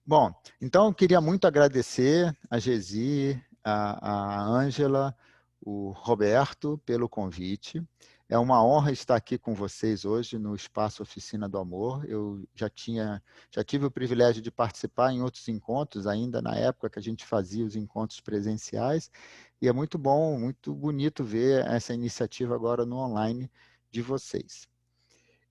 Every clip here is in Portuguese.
Bom, então eu queria muito agradecer a Gesi, a Ângela, o Roberto pelo convite. É uma honra estar aqui com vocês hoje no Espaço Oficina do Amor. Eu já tive o privilégio de participar em outros encontros, ainda na época que a gente fazia os encontros presenciais, e é muito bom, muito bonito ver essa iniciativa agora no online de vocês.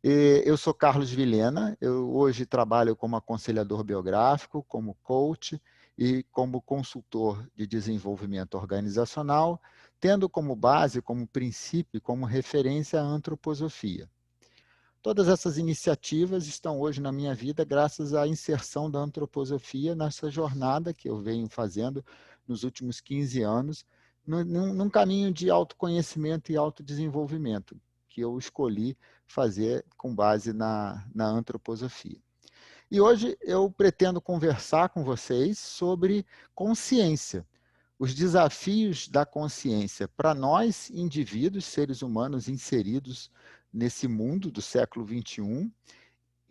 Eu sou Carlos Vilhena, eu hoje trabalho como aconselhador biográfico, como coach e como consultor de desenvolvimento organizacional, tendo como base, como princípio, como referência a antroposofia. Todas essas iniciativas estão hoje na minha vida graças à inserção da antroposofia nessa jornada que eu venho fazendo nos últimos 15 anos, num caminho de autoconhecimento e autodesenvolvimento, que eu escolhi fazer com base na antroposofia. E hoje eu pretendo conversar com vocês sobre consciência, os desafios da consciência para nós, indivíduos, seres humanos inseridos nesse mundo do século XXI.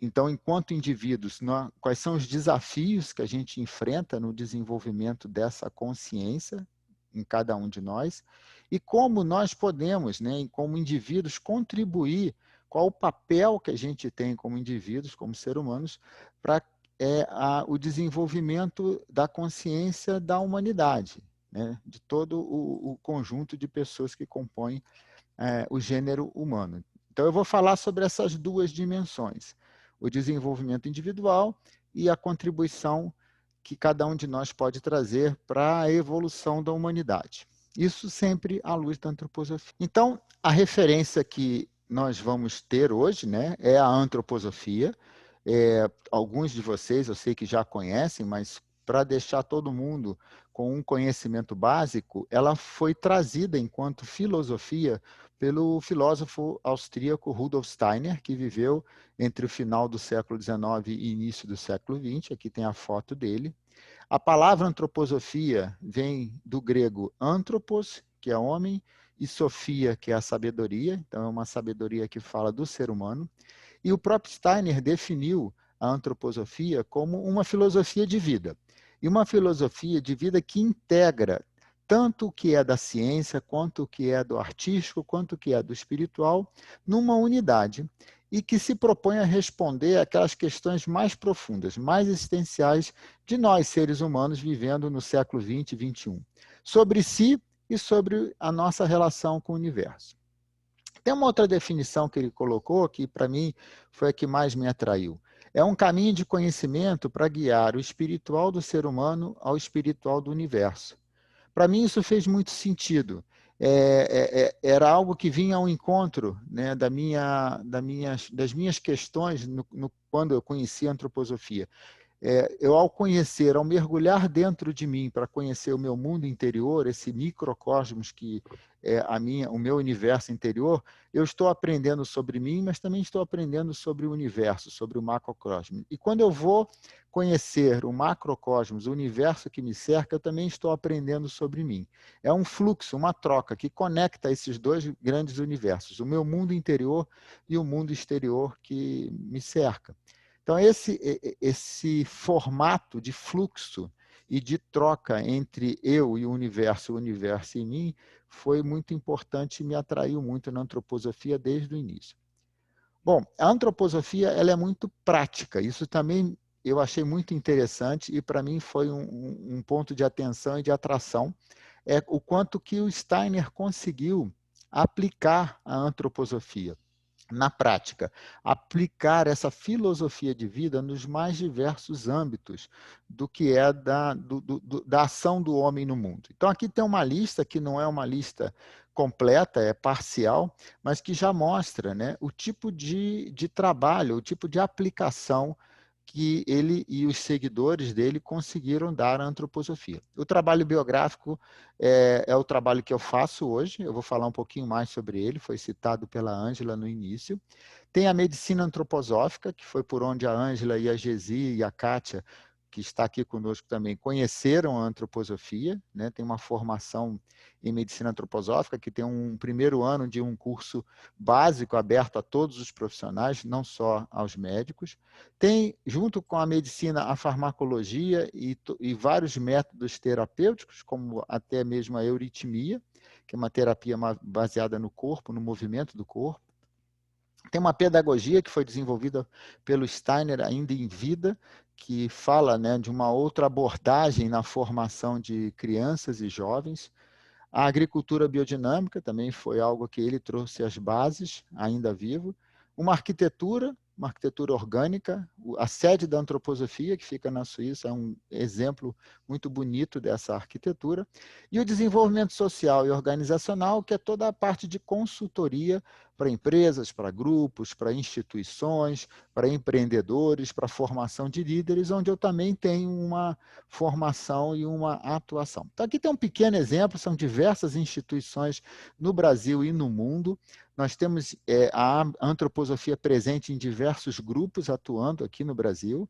Então, enquanto indivíduos, quais são os desafios que a gente enfrenta no desenvolvimento dessa consciência em cada um de nós e como nós podemos, né, como indivíduos, contribuir, qual o papel que a gente tem como indivíduos, como seres humanos, para o desenvolvimento da consciência da humanidade, né, de todo o conjunto de pessoas que compõem o gênero humano. Então, eu vou falar sobre essas duas dimensões, o desenvolvimento individual e a contribuição que cada um de nós pode trazer para a evolução da humanidade. Isso sempre à luz da antroposofia. Então, a referência que nós vamos ter hoje, né, é a antroposofia. Alguns de vocês eu sei que já conhecem, mas para deixar todo mundo com um conhecimento básico, ela foi trazida enquanto filosofia pelo filósofo austríaco Rudolf Steiner, que viveu entre o final do século XIX e início do século XX. Aqui tem a foto dele. A palavra antroposofia vem do grego anthropos, que é homem, e sofia, que é a sabedoria. Então, é uma sabedoria que fala do ser humano. E o próprio Steiner definiu a antroposofia como uma filosofia de vida. E uma filosofia de vida que integra tanto o que é da ciência, quanto o que é do artístico, quanto o que é do espiritual, numa unidade, e que se propõe a responder aquelas questões mais profundas, mais existenciais de nós, seres humanos, vivendo no século XX e XXI, sobre si e sobre a nossa relação com o universo. Tem uma outra definição que ele colocou, que para mim foi a que mais me atraiu. É um caminho de conhecimento para guiar o espiritual do ser humano ao espiritual do universo. Para mim isso fez muito sentido. Era algo que vinha ao encontro, né, das minhas questões quando eu conheci a antroposofia. Eu, ao conhecer, ao mergulhar dentro de mim para conhecer o meu mundo interior, esse microcosmos que é o meu universo interior, eu estou aprendendo sobre mim, mas também estou aprendendo sobre o universo, sobre o macrocosmos. E quando eu vou conhecer o macrocosmos, o universo que me cerca, eu também estou aprendendo sobre mim. É um fluxo, uma troca que conecta esses dois grandes universos, o meu mundo interior e o mundo exterior que me cerca. Então, esse formato de fluxo e de troca entre eu e o universo e mim, foi muito importante e me atraiu muito na antroposofia desde o início. Bom, a antroposofia ela é muito prática, isso também eu achei muito interessante e para mim foi um ponto de atenção e de atração, é o quanto que o Steiner conseguiu aplicar a antroposofia na prática, aplicar essa filosofia de vida nos mais diversos âmbitos do que é da ação do homem no mundo. Então, aqui tem uma lista que não é uma lista completa, é parcial, mas que já mostra, né, o tipo de trabalho, o tipo de aplicação que ele e os seguidores dele conseguiram dar à antroposofia. O trabalho biográfico é o trabalho que eu faço hoje, eu vou falar um pouquinho mais sobre ele, foi citado pela Ângela no início. Tem a medicina antroposófica, que foi por onde a Ângela e a Gesi e a Kátia que está aqui conosco também, conheceram a antroposofia, né? Tem uma formação em medicina antroposófica, que tem um primeiro ano de um curso básico aberto a todos os profissionais, não só aos médicos. Tem, junto com a medicina, a farmacologia e vários métodos terapêuticos, como até mesmo a euritmia, que é uma terapia baseada no corpo, no movimento do corpo. Tem uma pedagogia que foi desenvolvida pelo Steiner ainda em vida, que fala, né, de uma outra abordagem na formação de crianças e jovens. A agricultura biodinâmica também foi algo que ele trouxe as bases, ainda vivo. Uma arquitetura orgânica. A sede da antroposofia, que fica na Suíça, é um exemplo muito bonito dessa arquitetura. E o desenvolvimento social e organizacional, que é toda a parte de consultoria para empresas, para grupos, para instituições, para empreendedores, para formação de líderes, onde eu também tenho uma formação e uma atuação. Então, aqui tem um pequeno exemplo, são diversas instituições no Brasil e no mundo. Nós temos a antroposofia presente em diversos grupos atuando aqui no Brasil,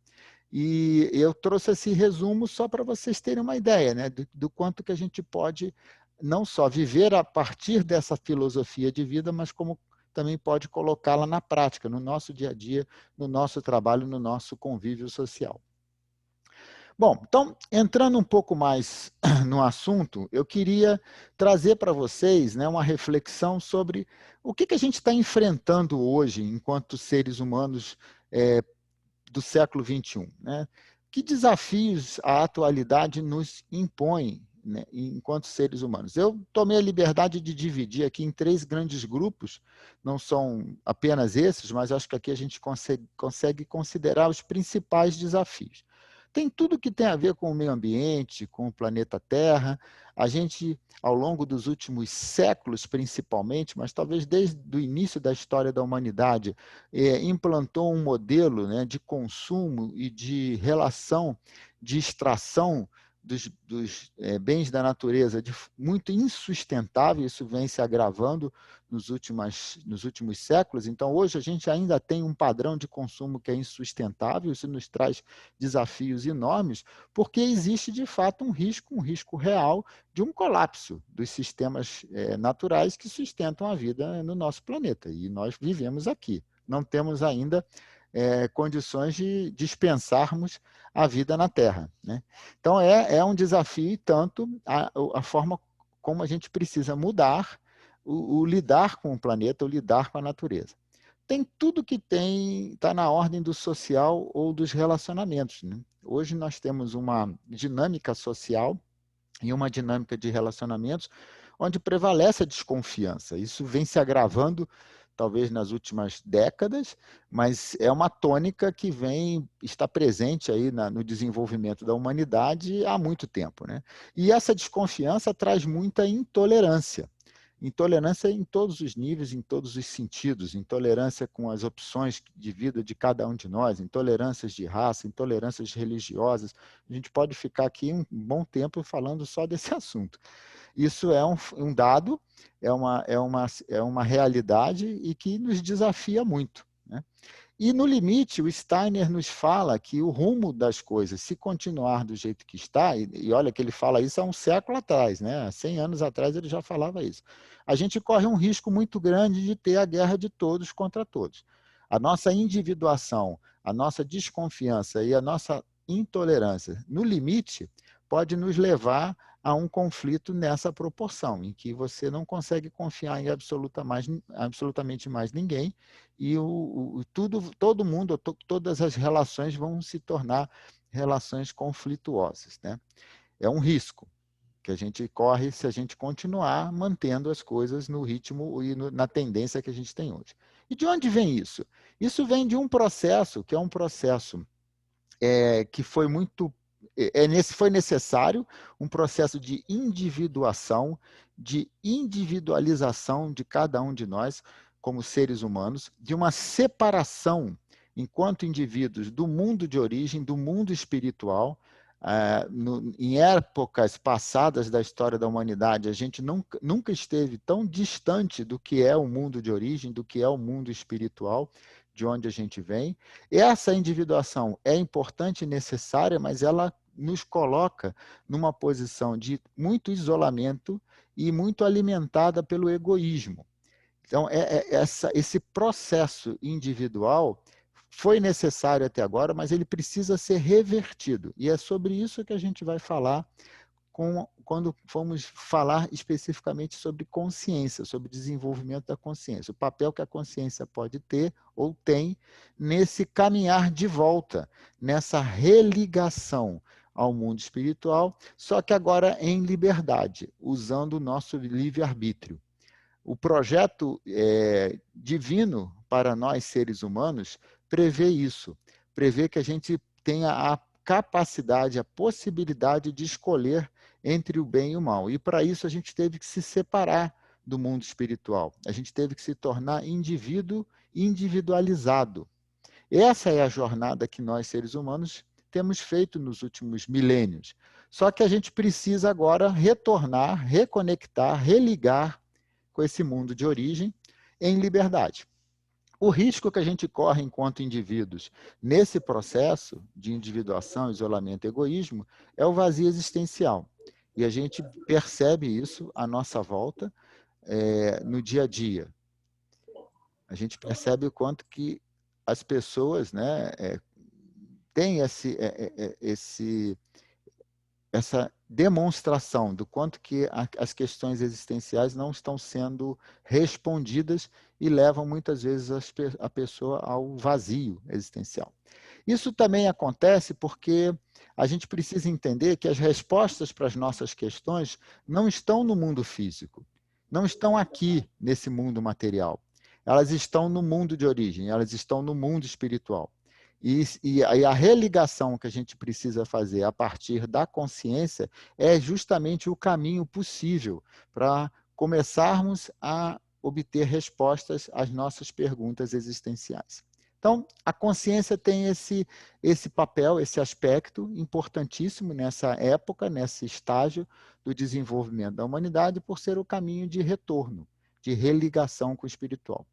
e eu trouxe esse resumo só para vocês terem uma ideia, né, do quanto que a gente pode não só viver a partir dessa filosofia de vida, mas como também pode colocá-la na prática, no nosso dia a dia, no nosso trabalho, no nosso convívio social. Bom, então, entrando um pouco mais no assunto, eu queria trazer para vocês, né, uma reflexão sobre o que a gente está enfrentando hoje, enquanto seres humanos do século XXI. Né? Que desafios a atualidade nos impõe, né, enquanto seres humanos? Eu tomei a liberdade de dividir aqui em 3 grandes grupos, não são apenas esses, mas acho que aqui a gente consegue considerar os principais desafios. Tem tudo que tem a ver com o meio ambiente, com o planeta Terra. A gente, ao longo dos últimos séculos, principalmente, mas talvez desde o início da história da humanidade, implantou um modelo, né, de consumo e de relação, de extração dos bens da natureza muito insustentável. Isso vem se agravando nos últimos séculos. Então, hoje, a gente ainda tem um padrão de consumo que é insustentável. Isso nos traz desafios enormes, porque existe, de fato, um risco real de um colapso dos sistemas naturais que sustentam a vida no nosso planeta. E nós vivemos aqui. Não temos ainda condições de dispensarmos a vida na Terra. Né? Então, é um desafio, tanto a forma como a gente precisa mudar o lidar com o planeta, o lidar com a natureza. Tem tudo que está na ordem do social ou dos relacionamentos. Né? Hoje nós temos uma dinâmica social e uma dinâmica de relacionamentos onde prevalece a desconfiança. Isso vem se agravando, talvez nas últimas décadas, mas é uma tônica que está presente aí no desenvolvimento da humanidade há muito tempo. Né? E essa desconfiança traz muita intolerância. Intolerância em todos os níveis, em todos os sentidos. Intolerância com as opções de vida de cada um de nós, intolerâncias de raça, intolerâncias religiosas. A gente pode ficar aqui um bom tempo falando só desse assunto. Isso é um dado, é uma realidade e que nos desafia muito. Né? E, no limite, o Steiner nos fala que o rumo das coisas, se continuar do jeito que está, e olha que ele fala isso há um século atrás, né? Há 100 anos atrás ele já falava isso, a gente corre um risco muito grande de ter a guerra de todos contra todos. A nossa individuação, a nossa desconfiança e a nossa intolerância, no limite, pode nos levar a um conflito nessa proporção, em que você não consegue confiar em absolutamente mais ninguém, e todo mundo, todas as relações vão se tornar relações conflituosas. Né? É um risco que a gente corre se a gente continuar mantendo as coisas no ritmo e na tendência que a gente tem hoje. E de onde vem isso? Isso vem de um processo, que é um processo que foi foi necessário, um processo de individuação, de individualização de cada um de nós como seres humanos, de uma separação, enquanto indivíduos, do mundo de origem, do mundo espiritual. Em épocas passadas da história da humanidade, a gente nunca esteve tão distante do que é o mundo de origem, do que é o mundo espiritual. de onde a gente vem. Essa individuação é importante e necessária, mas ela nos coloca numa posição de muito isolamento e muito alimentada pelo egoísmo. Então, esse processo individual foi necessário até agora, mas ele precisa ser revertido. E é sobre isso que a gente vai falar quando formos falar especificamente sobre consciência, sobre desenvolvimento da consciência, o papel que a consciência pode ter ou tem nesse caminhar de volta, nessa religação ao mundo espiritual, só que agora em liberdade, usando o nosso livre-arbítrio. O projeto divino para nós, seres humanos, prevê isso, prevê que a gente tenha a capacidade, a possibilidade de escolher entre o bem e o mal. E para isso a gente teve que se separar do mundo espiritual. A gente teve que se tornar indivíduo individualizado. Essa é a jornada que nós, seres humanos, temos feito nos últimos milênios. Só que a gente precisa agora retornar, reconectar, religar com esse mundo de origem em liberdade. O risco que a gente corre enquanto indivíduos nesse processo de individuação, isolamento e egoísmo é o vazio existencial. E a gente percebe isso à nossa volta no dia a dia. A gente percebe o quanto que as pessoas, né, têm essa demonstração do quanto que as questões existenciais não estão sendo respondidas e levam muitas vezes a pessoa ao vazio existencial. Isso também acontece porque a gente precisa entender que as respostas para as nossas questões não estão no mundo físico, não estão aqui nesse mundo material. Elas estão no mundo de origem, elas estão no mundo espiritual. E a religação que a gente precisa fazer a partir da consciência é justamente o caminho possível para começarmos a obter respostas às nossas perguntas existenciais. Então, a consciência tem esse papel, esse aspecto importantíssimo nessa época, nesse estágio do desenvolvimento da humanidade, por ser o caminho de retorno, de religação com o espiritual.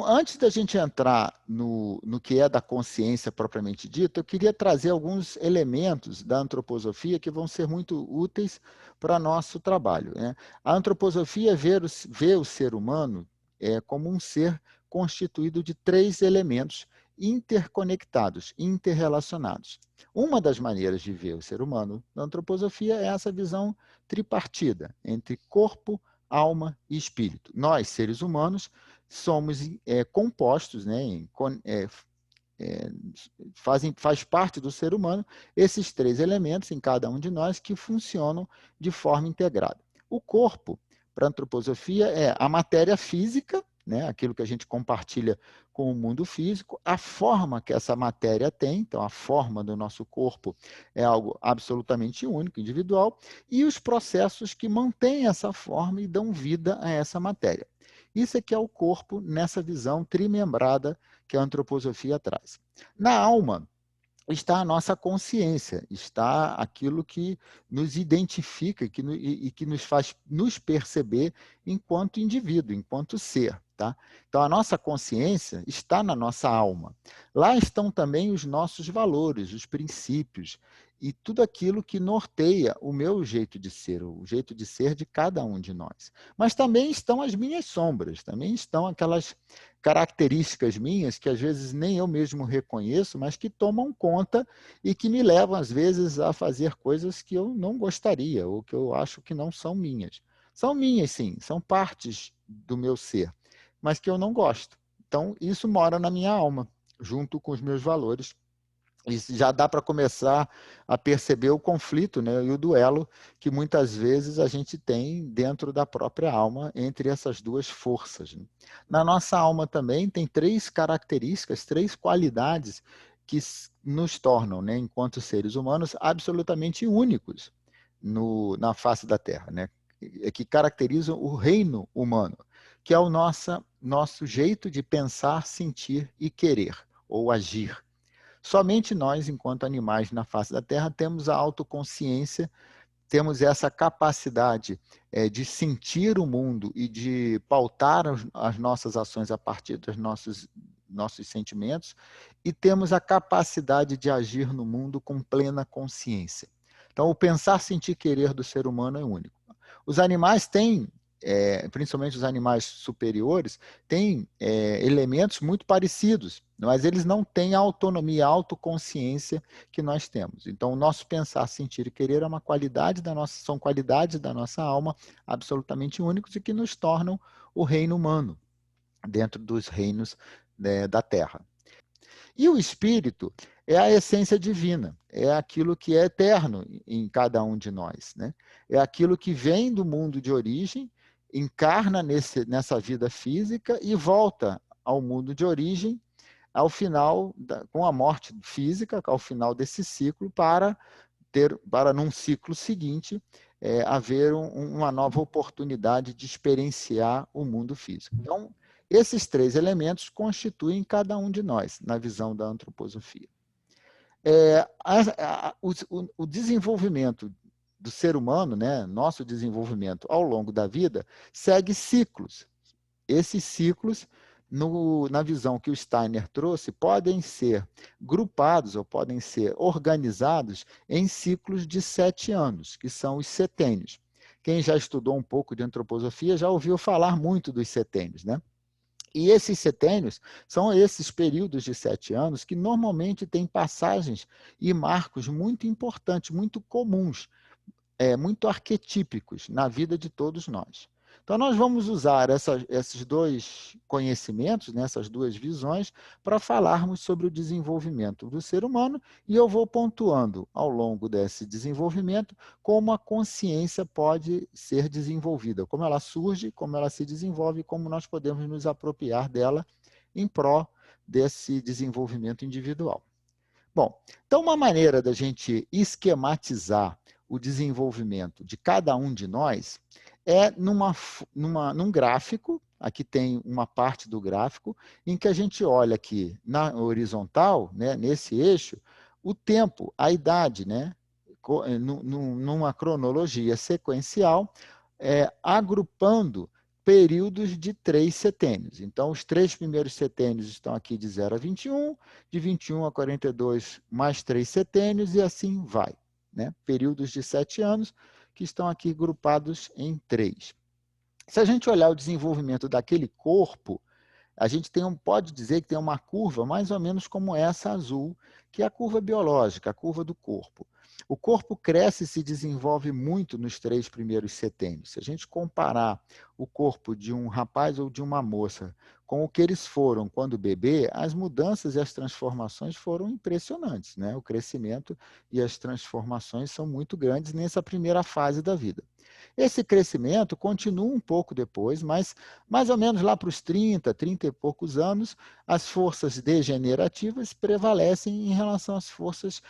Antes da gente entrar no que é da consciência propriamente dita, eu queria trazer alguns elementos da antroposofia que vão ser muito úteis para nosso trabalho. Né? A antroposofia vê o ser humano como um ser constituído de 3 elementos interconectados, interrelacionados. Uma das maneiras de ver o ser humano na antroposofia é essa visão tripartida entre corpo, alma e espírito. Nós, seres humanos, somos compostos, né, faz parte do ser humano esses 3 elementos em cada um de nós que funcionam de forma integrada. O corpo, para a antroposofia, é a matéria física, né, aquilo que a gente compartilha com o mundo físico, a forma que essa matéria tem, então a forma do nosso corpo é algo absolutamente único, individual, e os processos que mantêm essa forma e dão vida a essa matéria. Isso é que é o corpo nessa visão trimembrada que a antroposofia traz. Na alma está a nossa consciência, está aquilo que nos identifica e que nos faz nos perceber enquanto indivíduo, enquanto ser. Tá? Então, a nossa consciência está na nossa alma. Lá estão também os nossos valores, os princípios e tudo aquilo que norteia o meu jeito de ser, o jeito de ser de cada um de nós. Mas também estão as minhas sombras, também estão aquelas características minhas que às vezes nem eu mesmo reconheço, mas que tomam conta e que me levam às vezes a fazer coisas que eu não gostaria ou que eu acho que não são minhas. São minhas, sim, são partes do meu ser, mas que eu não gosto. Então, isso mora na minha alma, junto com os meus valores. E já dá para começar a perceber o conflito, né, e o duelo que muitas vezes a gente tem dentro da própria alma entre essas 2 forças. Né? Na nossa alma também tem 3 características, 3 qualidades que nos tornam, né, enquanto seres humanos, absolutamente únicos na face da Terra, né, que caracterizam o reino humano, que é o nosso jeito de pensar, sentir e querer, ou agir. Somente nós, enquanto animais na face da Terra, temos a autoconsciência, temos essa capacidade de sentir o mundo e de pautar as nossas ações a partir nossos sentimentos, e temos a capacidade de agir no mundo com plena consciência. Então, o pensar, sentir, querer do ser humano é único. Os animais têm, principalmente os animais superiores, têm elementos muito parecidos, mas eles não têm a autonomia, a autoconsciência que nós temos. Então, o nosso pensar, sentir e querer é uma qualidade são qualidades da nossa alma absolutamente únicos e que nos tornam o reino humano, dentro dos reinos da Terra. E o espírito é a essência divina, é aquilo que é eterno em cada um de nós, né? É aquilo que vem do mundo de origem, encarna nessa vida física e volta ao mundo de origem ao final, com a morte física, ao final desse ciclo, para num ciclo seguinte, haver uma nova oportunidade de experienciar o mundo físico. Então, esses três elementos constituem cada um de nós, na visão da antroposofia. O desenvolvimento do ser humano, né, nosso desenvolvimento ao longo da vida, segue ciclos. Esses ciclos, na visão que o Steiner trouxe, podem ser grupados ou podem ser organizados em ciclos de 7 anos, que são os setênios. Quem já estudou um pouco de antroposofia já ouviu falar muito dos setênios, né? E esses setênios são esses períodos de 7 anos que normalmente têm passagens e marcos muito importantes, muito comuns, muito arquetípicos na vida de todos nós. Então, nós vamos usar esses dois conhecimentos, né, essas duas visões, para falarmos sobre o desenvolvimento do ser humano, e eu vou pontuando ao longo desse desenvolvimento como a consciência pode ser desenvolvida, como ela surge, como ela se desenvolve, como nós podemos nos apropriar dela em prol desse desenvolvimento individual. Bom, então uma maneira da gente esquematizar o desenvolvimento de cada um de nós é num gráfico. Aqui tem uma parte do gráfico em que a gente olha aqui na horizontal, né, nesse eixo, o tempo, a idade, né, numa cronologia sequencial, agrupando períodos de 3 setênios. Então, os 3 primeiros setênios estão aqui de 0 a 21, de 21 a 42, mais 3 setênios, e assim vai, né? Períodos de 7 anos que estão aqui grupados em 3. Se a gente olhar o desenvolvimento daquele corpo, a gente pode dizer que tem uma curva mais ou menos como essa azul, que é a curva biológica, a curva do corpo. O corpo cresce e se desenvolve muito nos 3 primeiros setênios. Se a gente comparar o corpo de um rapaz ou de uma moça com o que eles foram quando bebê, as mudanças e as transformações foram impressionantes, né? O crescimento e as transformações são muito grandes nessa primeira fase da vida. Esse crescimento continua um pouco depois, mas mais ou menos lá para os 30 e poucos anos, as forças degenerativas prevalecem em relação às forças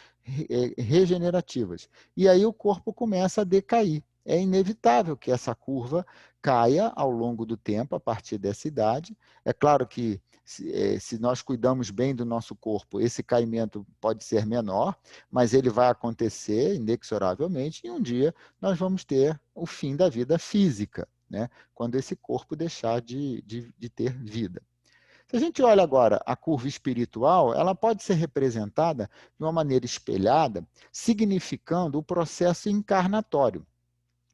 regenerativas. E aí o corpo começa a decair. É inevitável que essa curva caia ao longo do tempo, a partir dessa idade. É claro que, se nós cuidamos bem do nosso corpo, esse caimento pode ser menor, mas ele vai acontecer inexoravelmente, e um dia nós vamos ter o fim da vida física, né? Quando esse corpo deixar de ter vida. Se a gente olha agora a curva espiritual, ela pode ser representada de uma maneira espelhada, significando o processo encarnatório.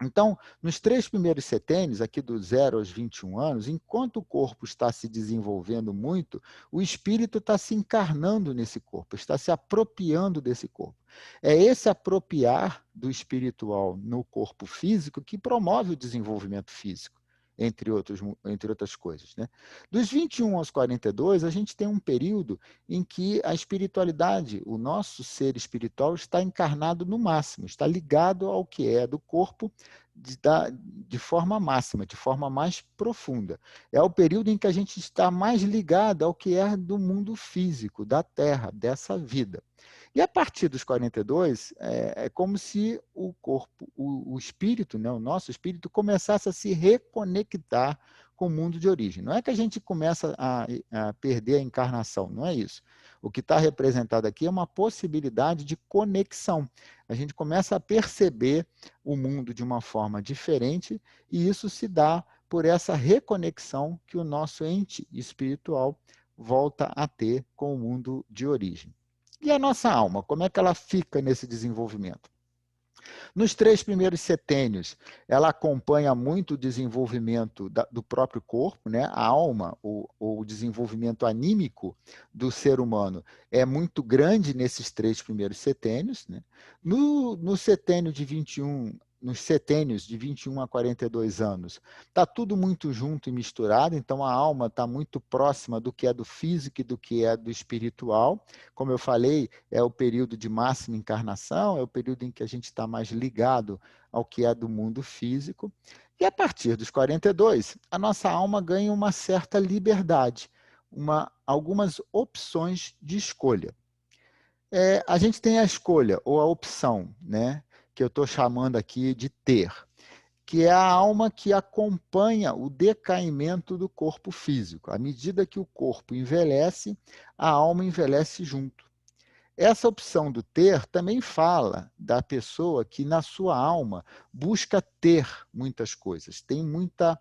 Então, nos 3 primeiros setênios, aqui do 0 aos 21 anos, enquanto o corpo está se desenvolvendo muito, o espírito está se encarnando nesse corpo, está se apropriando desse corpo. É esse apropriar do espiritual no corpo físico que promove o desenvolvimento físico, entre outras coisas, né? Dos 21 aos 42, a gente tem um período em que a espiritualidade, o nosso ser espiritual, está encarnado no máximo, está ligado ao que é do corpo de forma máxima, de forma mais profunda. É o período em que a gente está mais ligado ao que é do mundo físico, da Terra, dessa vida. E a partir dos 42, é como se o corpo, o espírito, né, o nosso espírito, começasse a se reconectar com o mundo de origem. Não é que a gente começa a perder a encarnação, não é isso. O que está representado aqui é uma possibilidade de conexão. A gente começa a perceber o mundo de uma forma diferente, e isso se dá por essa reconexão que o nosso ente espiritual volta a ter com o mundo de origem. E a nossa alma, como é que ela fica nesse desenvolvimento? Nos 3 primeiros setênios, ela acompanha muito o desenvolvimento do próprio corpo, né? A alma, o desenvolvimento anímico do ser humano é muito grande nesses 3 primeiros setênios, né? No setênio de 21, nos setênios de 21 a 42 anos, está tudo muito junto e misturado, então a alma está muito próxima do que é do físico e do que é do espiritual. Como eu falei, é o período de máxima encarnação, é o período em que a gente está mais ligado ao que é do mundo físico. E a partir dos 42, a nossa alma ganha uma certa liberdade, algumas opções de escolha. A gente tem a escolha, ou a opção, né, que eu estou chamando aqui de ter, que é a alma que acompanha o decaimento do corpo físico. À medida que o corpo envelhece, a alma envelhece junto. Essa opção do ter também fala da pessoa que, na sua alma, busca ter muitas coisas, tem muito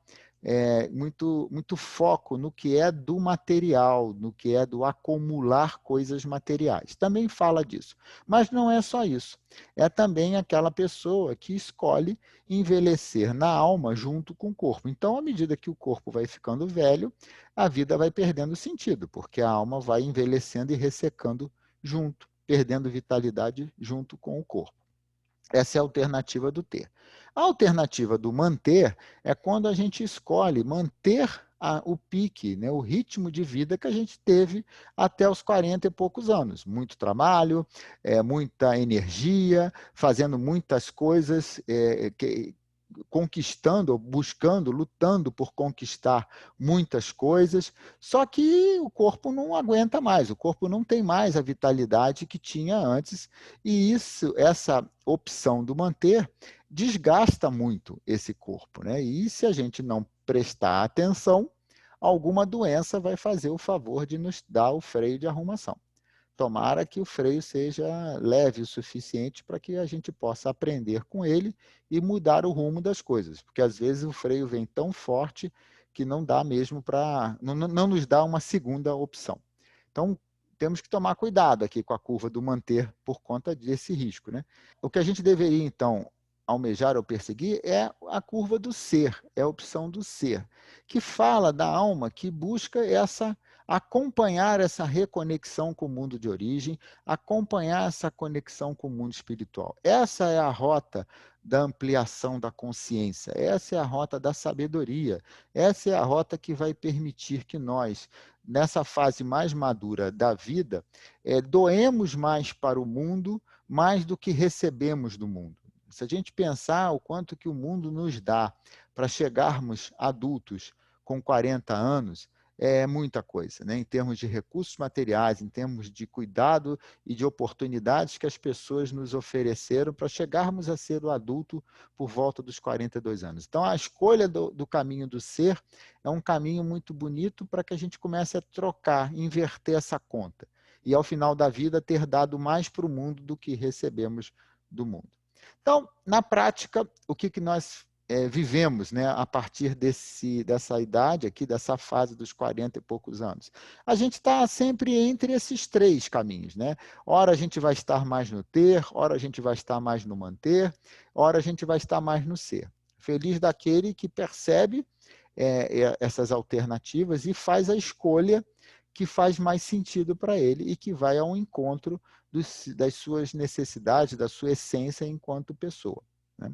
foco no que é do material, no que é do acumular coisas materiais. Também fala disso. Mas não é só isso. É também aquela pessoa que escolhe envelhecer na alma junto com o corpo. Então, à medida que o corpo vai ficando velho, a vida vai perdendo sentido, porque a alma vai envelhecendo e ressecando junto, perdendo vitalidade junto com o corpo. Essa é a alternativa do ter. A alternativa do manter é quando a gente escolhe manter o pique, né, o ritmo de vida que a gente teve até os 40 e poucos anos. Muito trabalho, muita energia, fazendo muitas coisas conquistando, ou buscando, lutando por conquistar muitas coisas, só que o corpo não aguenta mais, o corpo não tem mais a vitalidade que tinha antes, e essa opção do manter desgasta muito esse corpo, né? E se a gente não prestar atenção, alguma doença vai fazer o favor de nos dar o freio de arrumação. Tomara que o freio seja leve o suficiente para que a gente possa aprender com ele e mudar o rumo das coisas, porque às vezes o freio vem tão forte que não dá mesmo não nos dá uma segunda opção. Então, temos que tomar cuidado aqui com a curva do manter por conta desse risco, né? O que a gente deveria, então, almejar ou perseguir é a curva do ser, é a opção do ser, que fala da alma que busca acompanhar essa reconexão com o mundo de origem, acompanhar essa conexão com o mundo espiritual. Essa é a rota da ampliação da consciência, essa é a rota da sabedoria, essa é a rota que vai permitir que nós, nessa fase mais madura da vida, doemos mais para o mundo, mais do que recebemos do mundo. Se a gente pensar o quanto que o mundo nos dá para chegarmos adultos com 40 anos, é muita coisa, né? Em termos de recursos materiais, em termos de cuidado e de oportunidades que as pessoas nos ofereceram para chegarmos a ser o adulto por volta dos 42 anos. Então, a escolha do caminho do ser é um caminho muito bonito para que a gente comece a trocar, inverter essa conta. E, ao final da vida, ter dado mais para o mundo do que recebemos do mundo. Então, na prática, o que nós vivemos, né, a partir dessa idade aqui, dessa fase dos 40 e poucos anos? A gente está sempre entre esses 3 caminhos, né? Ora a gente vai estar mais no ter, ora a gente vai estar mais no manter, ora a gente vai estar mais no ser. Feliz daquele que percebe essas alternativas e faz a escolha que faz mais sentido para ele e que vai ao encontro das suas necessidades, da sua essência enquanto pessoa, né?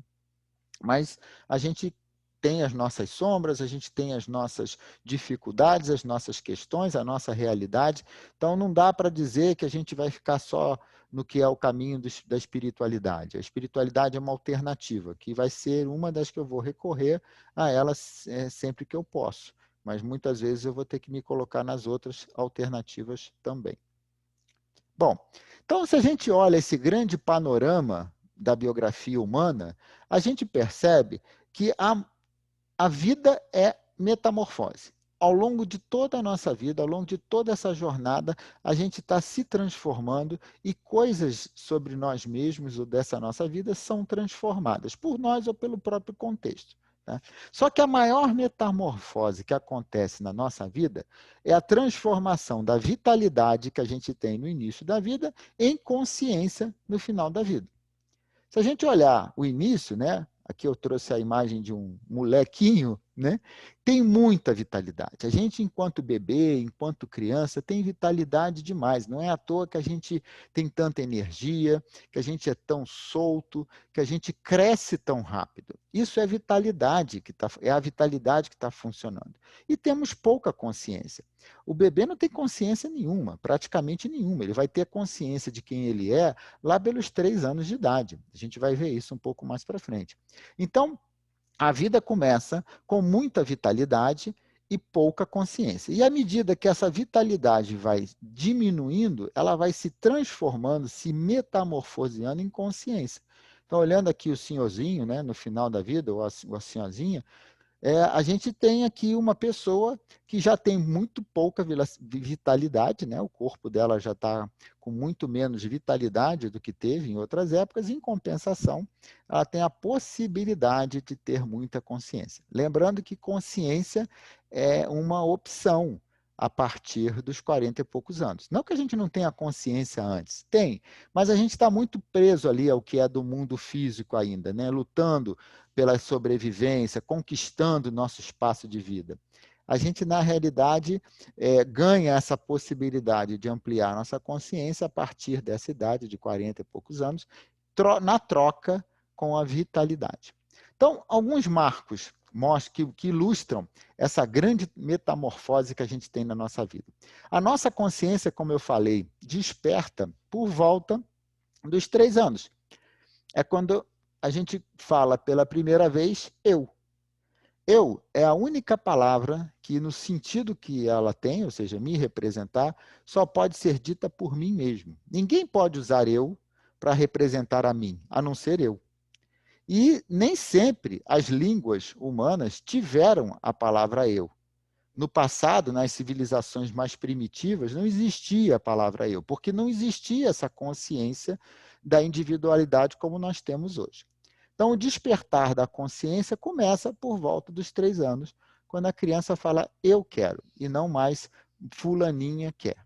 Mas a gente tem as nossas sombras, a gente tem as nossas dificuldades, as nossas questões, a nossa realidade. Então, não dá para dizer que a gente vai ficar só no que é o caminho da espiritualidade. A espiritualidade é uma alternativa, que vai ser uma das que eu vou recorrer a ela sempre que eu posso. Mas muitas vezes eu vou ter que me colocar nas outras alternativas também. Bom, então se a gente olha esse grande panorama da biografia humana, a gente percebe que a vida é metamorfose. Ao longo de toda a nossa vida, ao longo de toda essa jornada, a gente está se transformando e coisas sobre nós mesmos ou dessa nossa vida são transformadas por nós ou pelo próprio contexto. Tá? Só que a maior metamorfose que acontece na nossa vida é a transformação da vitalidade que a gente tem no início da vida em consciência no final da vida. Se a gente olhar o início, né? Aqui eu trouxe a imagem de um molequinho, né? Tem muita vitalidade. A gente, enquanto bebê, enquanto criança, tem vitalidade demais. Não é à toa que a gente tem tanta energia, que a gente é tão solto, que a gente cresce tão rápido. Isso é vitalidade é a vitalidade que está funcionando. E temos pouca consciência. O bebê não tem consciência nenhuma, praticamente nenhuma. Ele vai ter consciência de quem ele é lá pelos 3 anos de idade. A gente vai ver isso um pouco mais para frente. Então, a vida começa com muita vitalidade e pouca consciência. E à medida que essa vitalidade vai diminuindo, ela vai se transformando, se metamorfoseando em consciência. Então, olhando aqui o senhorzinho, né, no final da vida, ou a senhorzinha, a gente tem aqui uma pessoa que já tem muito pouca vitalidade, né? O corpo dela já está com muito menos vitalidade do que teve em outras épocas, em compensação, ela tem a possibilidade de ter muita consciência. Lembrando que consciência é uma opção a partir dos 40 e poucos anos. Não que a gente não tenha consciência antes, tem, mas a gente está muito preso ali ao que é do mundo físico ainda, né? Lutando pela sobrevivência, conquistando nosso espaço de vida. A gente, na realidade, ganha essa possibilidade de ampliar nossa consciência a partir dessa idade de 40 e poucos anos, na troca com a vitalidade. Então, alguns marcos que ilustram essa grande metamorfose que a gente tem na nossa vida. A nossa consciência, como eu falei, desperta por volta dos 3 anos. É quando a gente fala pela primeira vez eu. Eu é a única palavra que, no sentido que ela tem, ou seja, me representar, só pode ser dita por mim mesmo. Ninguém pode usar eu para representar a mim, a não ser eu. E nem sempre as línguas humanas tiveram a palavra eu. No passado, nas civilizações mais primitivas, não existia a palavra eu, porque não existia essa consciência da individualidade como nós temos hoje. Então, o despertar da consciência começa por volta dos 3 anos, quando a criança fala eu quero, e não mais fulaninha quer.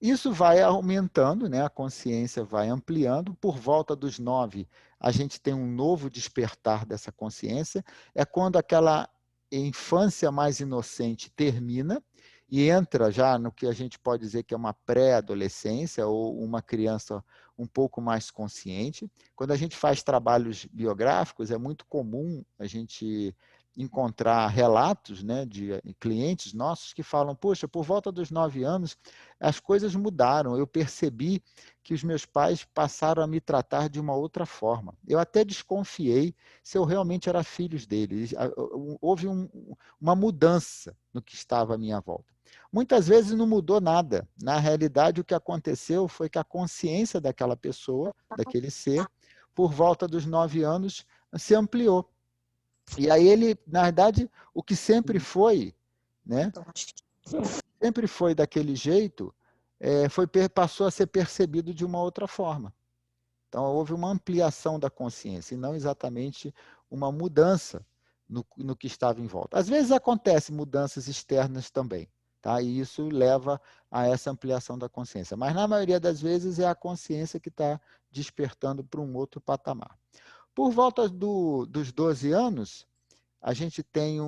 Isso vai aumentando, né? A consciência vai ampliando. Por volta dos 9, a gente tem um novo despertar dessa consciência. É quando aquela infância mais inocente termina e entra já no que a gente pode dizer que é uma pré-adolescência ou uma criança um pouco mais consciente. Quando a gente faz trabalhos biográficos, é muito comum a gente encontrar relatos, né, de clientes nossos que falam, poxa, por volta dos 9 anos, as coisas mudaram, eu percebi que os meus pais passaram a me tratar de uma outra forma. Eu até desconfiei se eu realmente era filho deles. Houve uma mudança no que estava à minha volta. Muitas vezes não mudou nada. Na realidade, o que aconteceu foi que a consciência daquela pessoa, daquele ser, por volta dos 9 anos, se ampliou. E aí ele, na verdade, o que sempre foi, né? Sempre foi daquele jeito, passou a ser percebido de uma outra forma. Então, houve uma ampliação da consciência, e não exatamente uma mudança no que estava em volta. Às vezes acontecem mudanças externas também, tá? E isso leva a essa ampliação da consciência. Mas, na maioria das vezes, é a consciência que está despertando para um outro patamar. Por volta dos 12 anos, a gente tem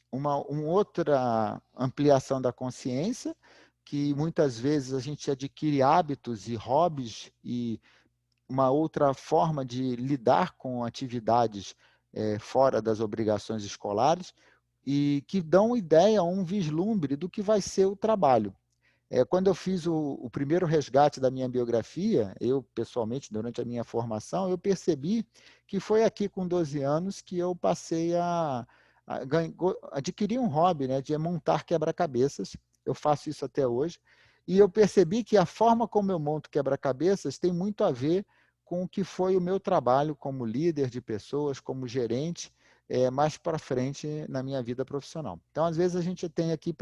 uma outra ampliação da consciência, que muitas vezes a gente adquire hábitos e hobbies e uma outra forma de lidar com atividades fora das obrigações escolares e que dão ideia, um vislumbre do que vai ser o trabalho. Quando eu fiz o primeiro resgate da minha biografia, eu pessoalmente, durante a minha formação, eu percebi que foi aqui com 12 anos que eu passei a adquirir um hobby, né, de montar quebra-cabeças. Eu faço isso até hoje. E eu percebi que a forma como eu monto quebra-cabeças tem muito a ver com o que foi o meu trabalho como líder de pessoas, como gerente, mais para frente na minha vida profissional. Então, às vezes, a gente tem aqui,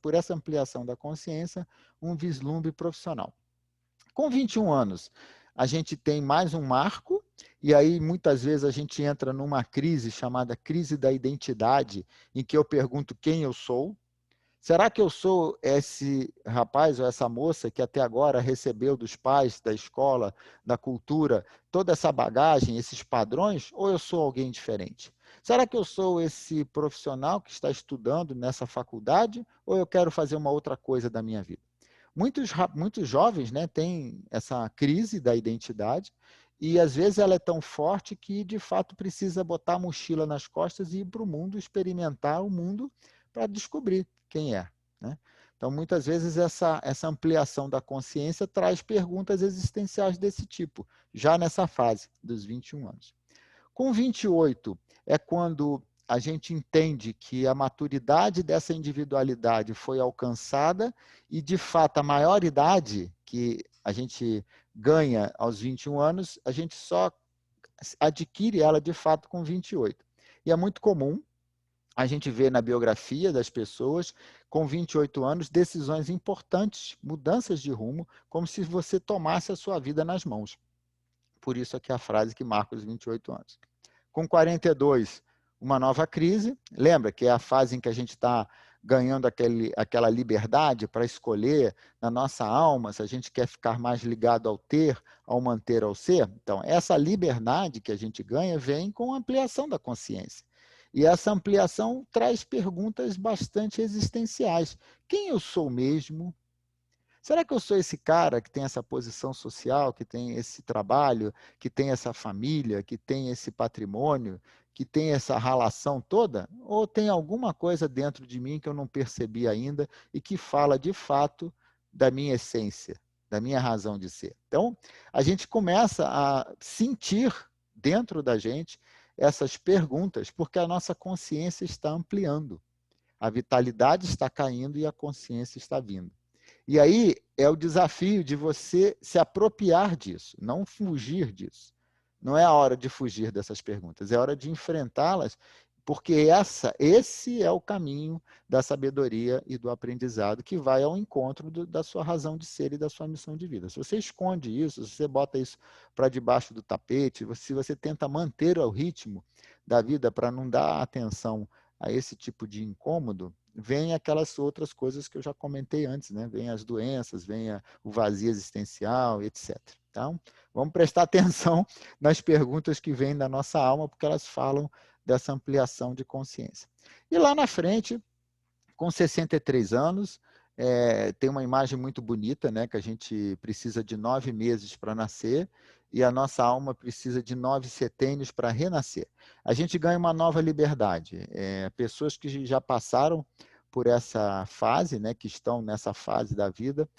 por essa ampliação da consciência, um vislumbre profissional. Com 21 anos, a gente tem mais um marco, e aí muitas vezes a gente entra numa crise chamada crise da identidade, em que eu pergunto quem eu sou. Será que eu sou esse rapaz ou essa moça que até agora recebeu dos pais, da escola, da cultura, toda essa bagagem, esses padrões, ou eu sou alguém diferente? Será que eu sou esse profissional que está estudando nessa faculdade, ou eu quero fazer uma outra coisa da minha vida? Muitos jovens, né, têm essa crise da identidade e às vezes ela é tão forte que de fato precisa botar a mochila nas costas e ir para o mundo, experimentar o mundo para descobrir quem é, né? Então, muitas vezes essa ampliação da consciência traz perguntas existenciais desse tipo, já nessa fase dos 21 anos. Com 28 é quando a gente entende que a maturidade dessa individualidade foi alcançada e, de fato, a maioridade que a gente ganha aos 21 anos, a gente só adquire ela, de fato, com 28. E é muito comum a gente ver na biografia das pessoas, com 28 anos, decisões importantes, mudanças de rumo, como se você tomasse a sua vida nas mãos. Por isso aqui a frase que marca os 28 anos. Com 42, uma nova crise. Lembra que é a fase em que a gente está ganhando aquela liberdade para escolher na nossa alma se a gente quer ficar mais ligado ao ter, ao manter, ao ser. Então, essa liberdade que a gente ganha vem com a ampliação da consciência. E essa ampliação traz perguntas bastante existenciais. Quem eu sou mesmo? Será que eu sou esse cara que tem essa posição social, que tem esse trabalho, que tem essa família, que tem esse patrimônio, que tem essa relação toda? Ou tem alguma coisa dentro de mim que eu não percebi ainda e que fala de fato da minha essência, da minha razão de ser? Então, a gente começa a sentir dentro da gente essas perguntas, porque a nossa consciência está ampliando. A vitalidade está caindo e a consciência está vindo. E aí é o desafio de você se apropriar disso, não fugir disso. Não é a hora de fugir dessas perguntas, é a hora de enfrentá-las, porque esse é o caminho da sabedoria e do aprendizado que vai ao encontro da sua razão de ser e da sua missão de vida. Se você esconde isso, se você bota isso para debaixo do tapete, se você tenta manter o ritmo da vida para não dar atenção a esse tipo de incômodo, vem aquelas outras coisas que eu já comentei antes, né? Vem as doenças, vem o vazio existencial, etc. Então, vamos prestar atenção nas perguntas que vêm da nossa alma, porque elas falam dessa ampliação de consciência. E lá na frente, com 63 anos, tem uma imagem muito bonita, né? Que a gente precisa de 9 meses para nascer e a nossa alma precisa de 9 setênios para renascer. A gente ganha uma nova liberdade. Pessoas que já passaram por essa fase, né? Que estão nessa fase da vida,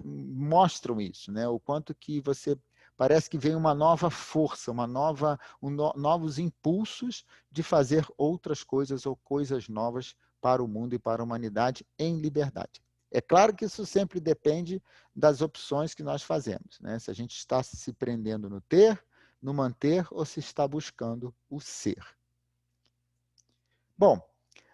mostram isso, né? O quanto que você parece que vem uma nova força, novos impulsos de fazer outras coisas ou coisas novas para o mundo e para a humanidade em liberdade. É claro que isso sempre depende das opções que nós fazemos, né? Se a gente está se prendendo no ter, no manter, ou se está buscando o ser. Bom,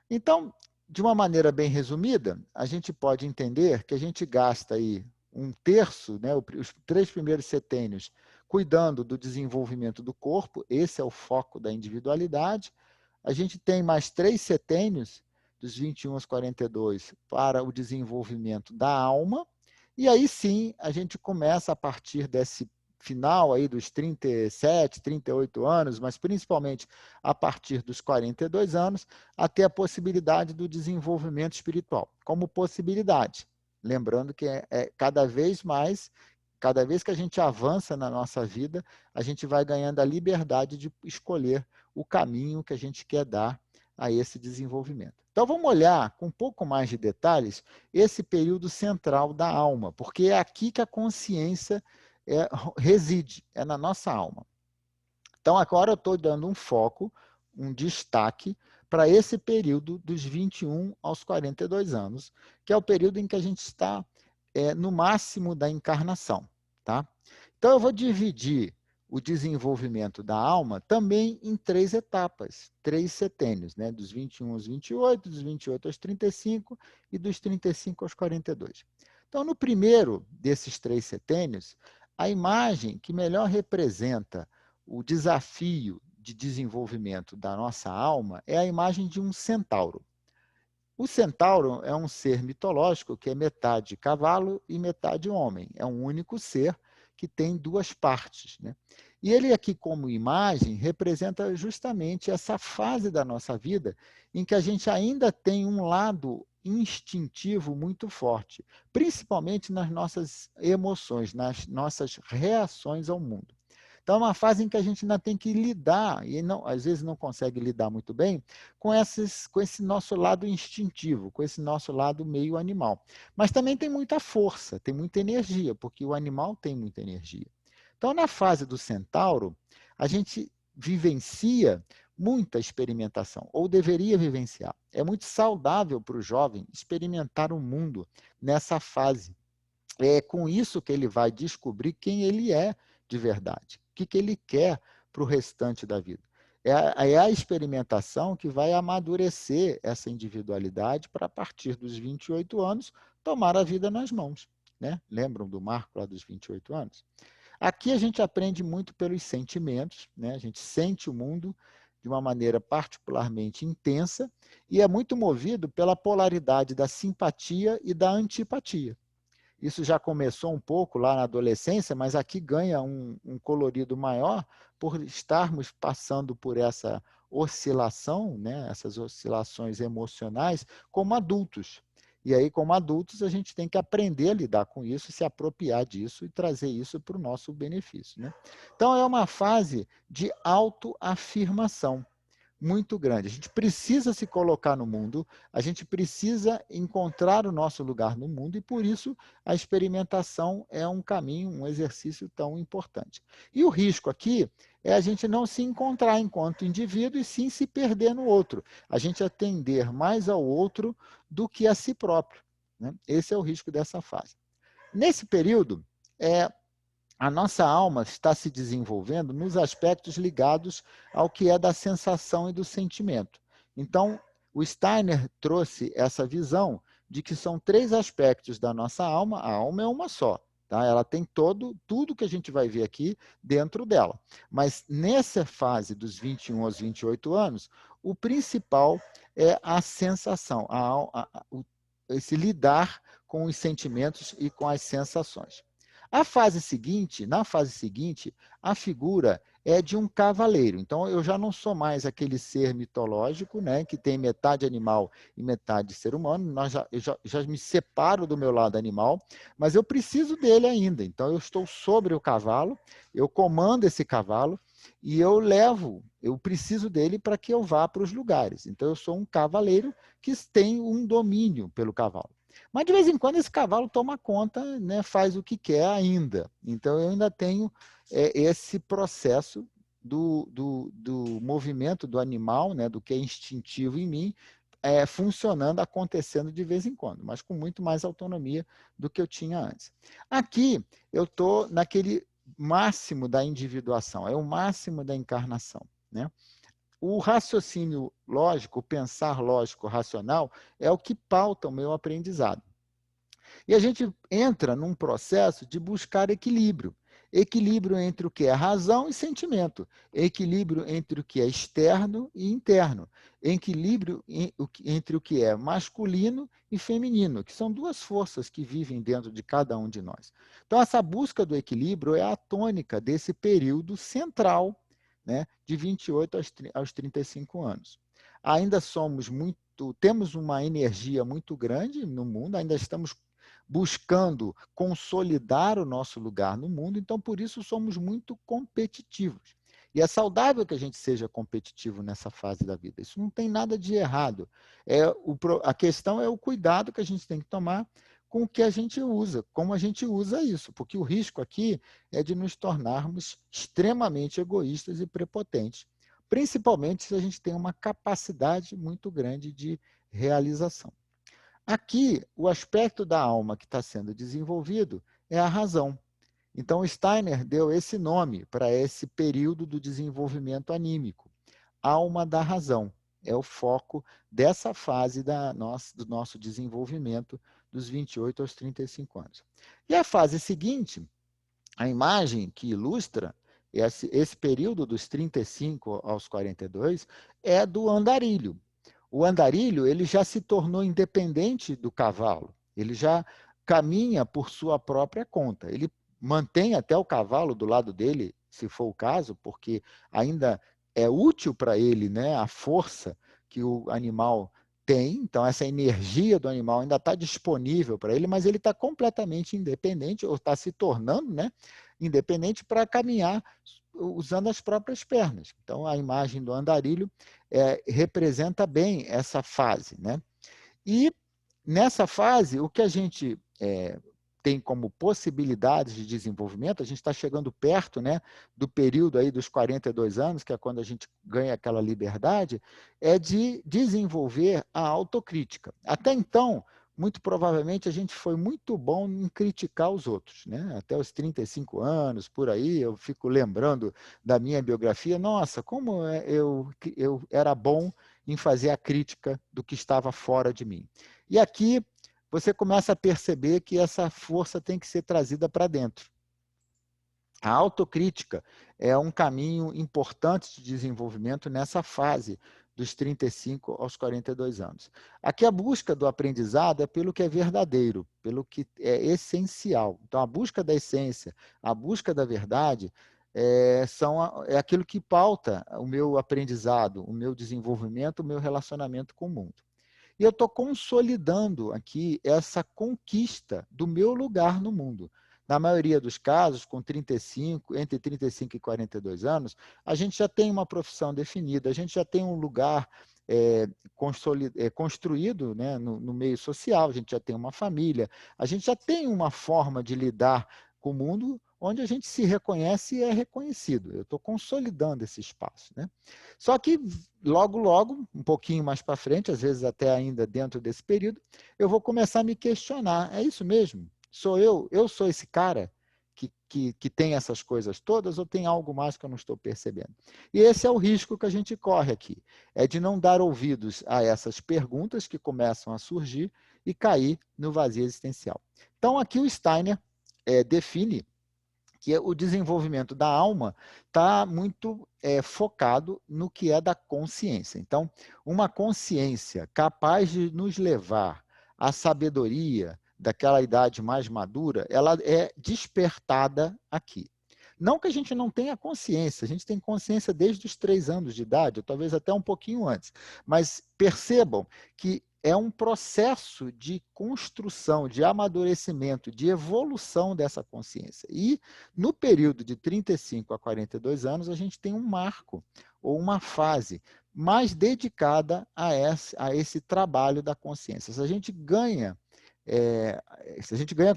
então, de uma maneira bem resumida, a gente pode entender que a gente gasta aí um terço, né, os 3 primeiros setênios, cuidando do desenvolvimento do corpo, esse é o foco da individualidade. A gente tem mais 3 setênios, dos 21 aos 42, para o desenvolvimento da alma, e aí sim a gente começa a partir desse final aí dos 37, 38 anos, mas principalmente a partir dos 42 anos, a ter a possibilidade do desenvolvimento espiritual, como possibilidade. Lembrando que cada vez mais, cada vez que a gente avança na nossa vida, a gente vai ganhando a liberdade de escolher o caminho que a gente quer dar a esse desenvolvimento. Então, vamos olhar com um pouco mais de detalhes esse período central da alma, porque é aqui que a consciência reside, é na nossa alma. Então, agora eu estou dando um foco, um destaque para esse período dos 21 aos 42 anos, que é o período em que a gente está no máximo da encarnação. Tá? Então, eu vou dividir o desenvolvimento da alma também em 3 etapas, 3 setênios, né? Dos 21 aos 28, dos 28 aos 35 e dos 35 aos 42. Então, no primeiro desses 3 setênios, a imagem que melhor representa o desafio de desenvolvimento da nossa alma é a imagem de um centauro. O centauro é um ser mitológico que é metade cavalo e metade homem. É um único ser que tem duas partes, né? E ele aqui, como imagem, representa justamente essa fase da nossa vida em que a gente ainda tem um lado instintivo muito forte, principalmente nas nossas emoções, nas nossas reações ao mundo. Então, é uma fase em que a gente ainda tem que lidar, e não, às vezes não consegue lidar muito bem, com esse nosso lado instintivo, com esse nosso lado meio animal. Mas também tem muita força, tem muita energia, porque o animal tem muita energia. Então, na fase do centauro, a gente vivencia muita experimentação, ou deveria vivenciar. É muito saudável para o jovem experimentar o mundo nessa fase. É com isso que ele vai descobrir quem ele é de verdade, o que ele quer para o restante da vida. É a experimentação que vai amadurecer essa individualidade para, a partir dos 28 anos, tomar a vida nas mãos. Né? Lembram do marco lá dos 28 anos? Aqui a gente aprende muito pelos sentimentos, né? A gente sente o mundo de uma maneira particularmente intensa e é muito movido pela polaridade da simpatia e da antipatia. Isso já começou um pouco lá na adolescência, mas aqui ganha um colorido maior por estarmos passando por essa oscilação, né, essas oscilações emocionais, como adultos. E aí, como adultos, a gente tem que aprender a lidar com isso, se apropriar disso e trazer isso para o nosso benefício. Né? Então, é uma fase de autoafirmação muito grande. A gente precisa se colocar no mundo, a gente precisa encontrar o nosso lugar no mundo e, por isso, a experimentação é um caminho, um exercício tão importante. E o risco aqui é a gente não se encontrar enquanto indivíduo e sim se perder no outro. A gente atender mais ao outro do que a si próprio. Né? Esse é o risco dessa fase. Nesse período, a nossa alma está se desenvolvendo nos aspectos ligados ao que é da sensação e do sentimento. Então, o Steiner trouxe essa visão de que são três aspectos da nossa alma. A alma é uma só, tá? Ela tem tudo que a gente vai ver aqui dentro dela. Mas nessa fase dos 21 aos 28 anos, o principal é a sensação, esse lidar com os sentimentos e com as sensações. Na fase seguinte, a figura é de um cavaleiro. Então, eu já não sou mais aquele ser mitológico, né, que tem metade animal e metade ser humano. Eu já me separo do meu lado animal, mas eu preciso dele ainda. Então, eu estou sobre o cavalo, eu comando esse cavalo e eu preciso dele para que eu vá para os lugares. Então, eu sou um cavaleiro que tem um domínio pelo cavalo. Mas de vez em quando esse cavalo toma conta, né, faz o que quer ainda. Então eu ainda tenho esse processo do movimento do animal, né, do que é instintivo em mim, funcionando, acontecendo de vez em quando, mas com muito mais autonomia do que eu tinha antes. Aqui eu estou naquele máximo da individuação, é o máximo da encarnação. Né? O raciocínio lógico, o pensar lógico racional, é o que pauta o meu aprendizado. E a gente entra num processo de buscar equilíbrio. Equilíbrio entre o que é razão e sentimento. Equilíbrio entre o que é externo e interno. Equilíbrio entre o que é masculino e feminino, que são duas forças que vivem dentro de cada um de nós. Então, essa busca do equilíbrio é a tônica desse período central, né, de 28 aos 35 anos. Ainda temos uma energia muito grande no mundo, ainda estamos buscando consolidar o nosso lugar no mundo, então por isso somos muito competitivos. E é saudável que a gente seja competitivo nessa fase da vida. Isso não tem nada de errado. A questão é o cuidado que a gente tem que tomar com o que a gente usa, como a gente usa isso, porque o risco aqui é de nos tornarmos extremamente egoístas e prepotentes, principalmente se a gente tem uma capacidade muito grande de realização. Aqui, o aspecto da alma que está sendo desenvolvido é a razão. Então, Steiner deu esse nome para esse período do desenvolvimento anímico. Alma da razão. É o foco dessa fase do nosso desenvolvimento dos 28 aos 35 anos. E a fase seguinte, a imagem que ilustra, esse período dos 35 aos 42 é do andarilho. O andarilho ele já se tornou independente do cavalo, ele já caminha por sua própria conta. Ele mantém até o cavalo do lado dele, se for o caso, porque ainda é útil para ele, né, a força que o animal tem, então essa energia do animal ainda está disponível para ele, mas ele está completamente independente, ou está se tornando, né, independente para caminhar usando as próprias pernas. Então, a imagem do andarilho representa bem essa fase, né? E nessa fase, o que a gente tem como possibilidades de desenvolvimento, a gente está chegando perto, né, do período aí dos 42 anos, que é quando a gente ganha aquela liberdade, é de desenvolver a autocrítica. Até então, muito provavelmente, a gente foi muito bom em criticar os outros, né? Até os 35 anos, por aí, eu fico lembrando da minha biografia, nossa, como eu era bom em fazer a crítica do que estava fora de mim. E aqui você começa a perceber que essa força tem que ser trazida para dentro. A autocrítica é um caminho importante de desenvolvimento nessa fase dos 35 aos 42 anos. Aqui a busca do aprendizado é pelo que é verdadeiro, pelo que é essencial. Então, a busca da essência, a busca da verdade é aquilo que pauta o meu aprendizado, o meu desenvolvimento, o meu relacionamento com o mundo. E eu estou consolidando aqui essa conquista do meu lugar no mundo. Na maioria dos casos, com 35, entre 35 e 42 anos, a gente já tem uma profissão definida, a gente já tem um lugar construído, né, no meio social, a gente já tem uma família, a gente já tem uma forma de lidar com o mundo onde a gente se reconhece e é reconhecido. Eu estou consolidando esse espaço, né? Só que logo, logo, um pouquinho mais para frente, às vezes até ainda dentro desse período, eu vou começar a me questionar, é isso mesmo? Sou eu? Eu sou esse cara que tem essas coisas todas ou tem algo mais que eu não estou percebendo? E esse é o risco que a gente corre aqui, é de não dar ouvidos a essas perguntas que começam a surgir e cair no vazio existencial. Então, aqui o Steiner define que o desenvolvimento da alma está muito focado no que é da consciência. Então, uma consciência capaz de nos levar à sabedoria daquela idade mais madura, ela é despertada aqui. Não que a gente não tenha consciência, a gente tem consciência desde os 3 anos de idade, ou talvez até um pouquinho antes, mas percebam que é um processo de construção, de amadurecimento, de evolução dessa consciência. E no período de 35 a 42 anos, a gente tem um marco, ou uma fase, mais dedicada a esse trabalho da consciência. Se a gente ganha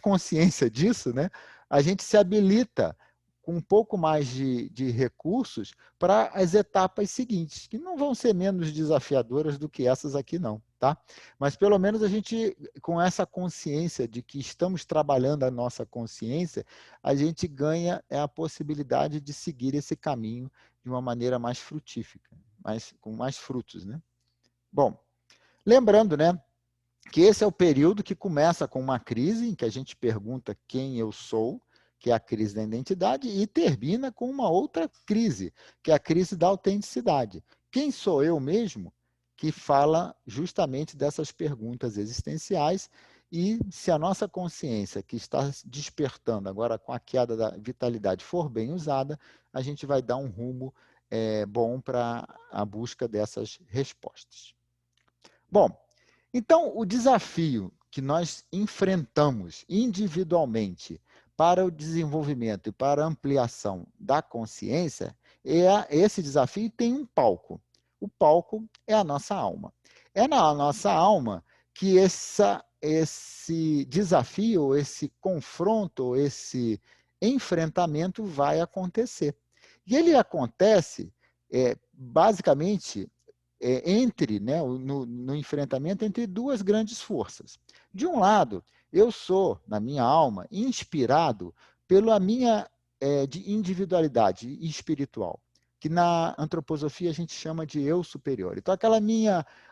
consciência disso, né, a gente se habilita com um pouco mais de recursos para as etapas seguintes, que não vão ser menos desafiadoras do que essas aqui, não. Tá? Mas pelo menos a gente, com essa consciência de que estamos trabalhando a nossa consciência, a gente ganha a possibilidade de seguir esse caminho de uma maneira mais frutífica, com mais frutos. Né? Bom, lembrando, né, que esse é o período que começa com uma crise, em que a gente pergunta quem eu sou, que é a crise da identidade, e termina com uma outra crise, que é a crise da autenticidade. Quem sou eu mesmo? Que fala justamente dessas perguntas existenciais, e se a nossa consciência, que está despertando agora com a queda da vitalidade, for bem usada, a gente vai dar um rumo bom para a busca dessas respostas. Bom, então o desafio que nós enfrentamos individualmente para o desenvolvimento e para a ampliação da consciência, esse desafio tem um palco. O palco é a nossa alma. É na nossa alma que esse desafio, esse confronto, esse enfrentamento vai acontecer. E ele acontece, basicamente, entre, né, no enfrentamento entre duas grandes forças. De um lado, eu sou, na minha alma, inspirado pela minha de individualidade espiritual, que na antroposofia a gente chama de eu superior. Então,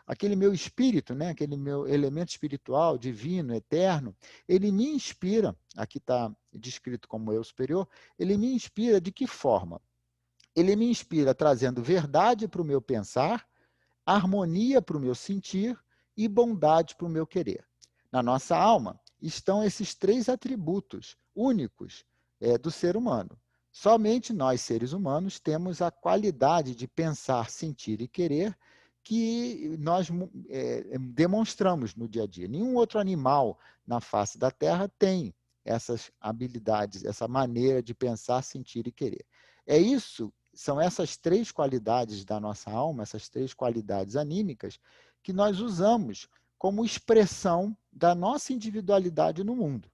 aquele meu espírito, né, aquele meu elemento espiritual, divino, eterno, ele me inspira, aqui está descrito como eu superior, ele me inspira de que forma? ele me inspira trazendo verdade para o meu pensar, harmonia para o meu sentir e bondade para o meu querer. Na nossa alma estão esses três atributos únicos do ser humano. Somente nós, seres humanos, temos a qualidade de pensar, sentir e querer que nós demonstramos no dia a dia. Nenhum outro animal na face da Terra tem essas habilidades, essa maneira de pensar, sentir e querer. É isso, são essas três qualidades da nossa alma, essas três qualidades anímicas, que nós usamos como expressão da nossa individualidade no mundo.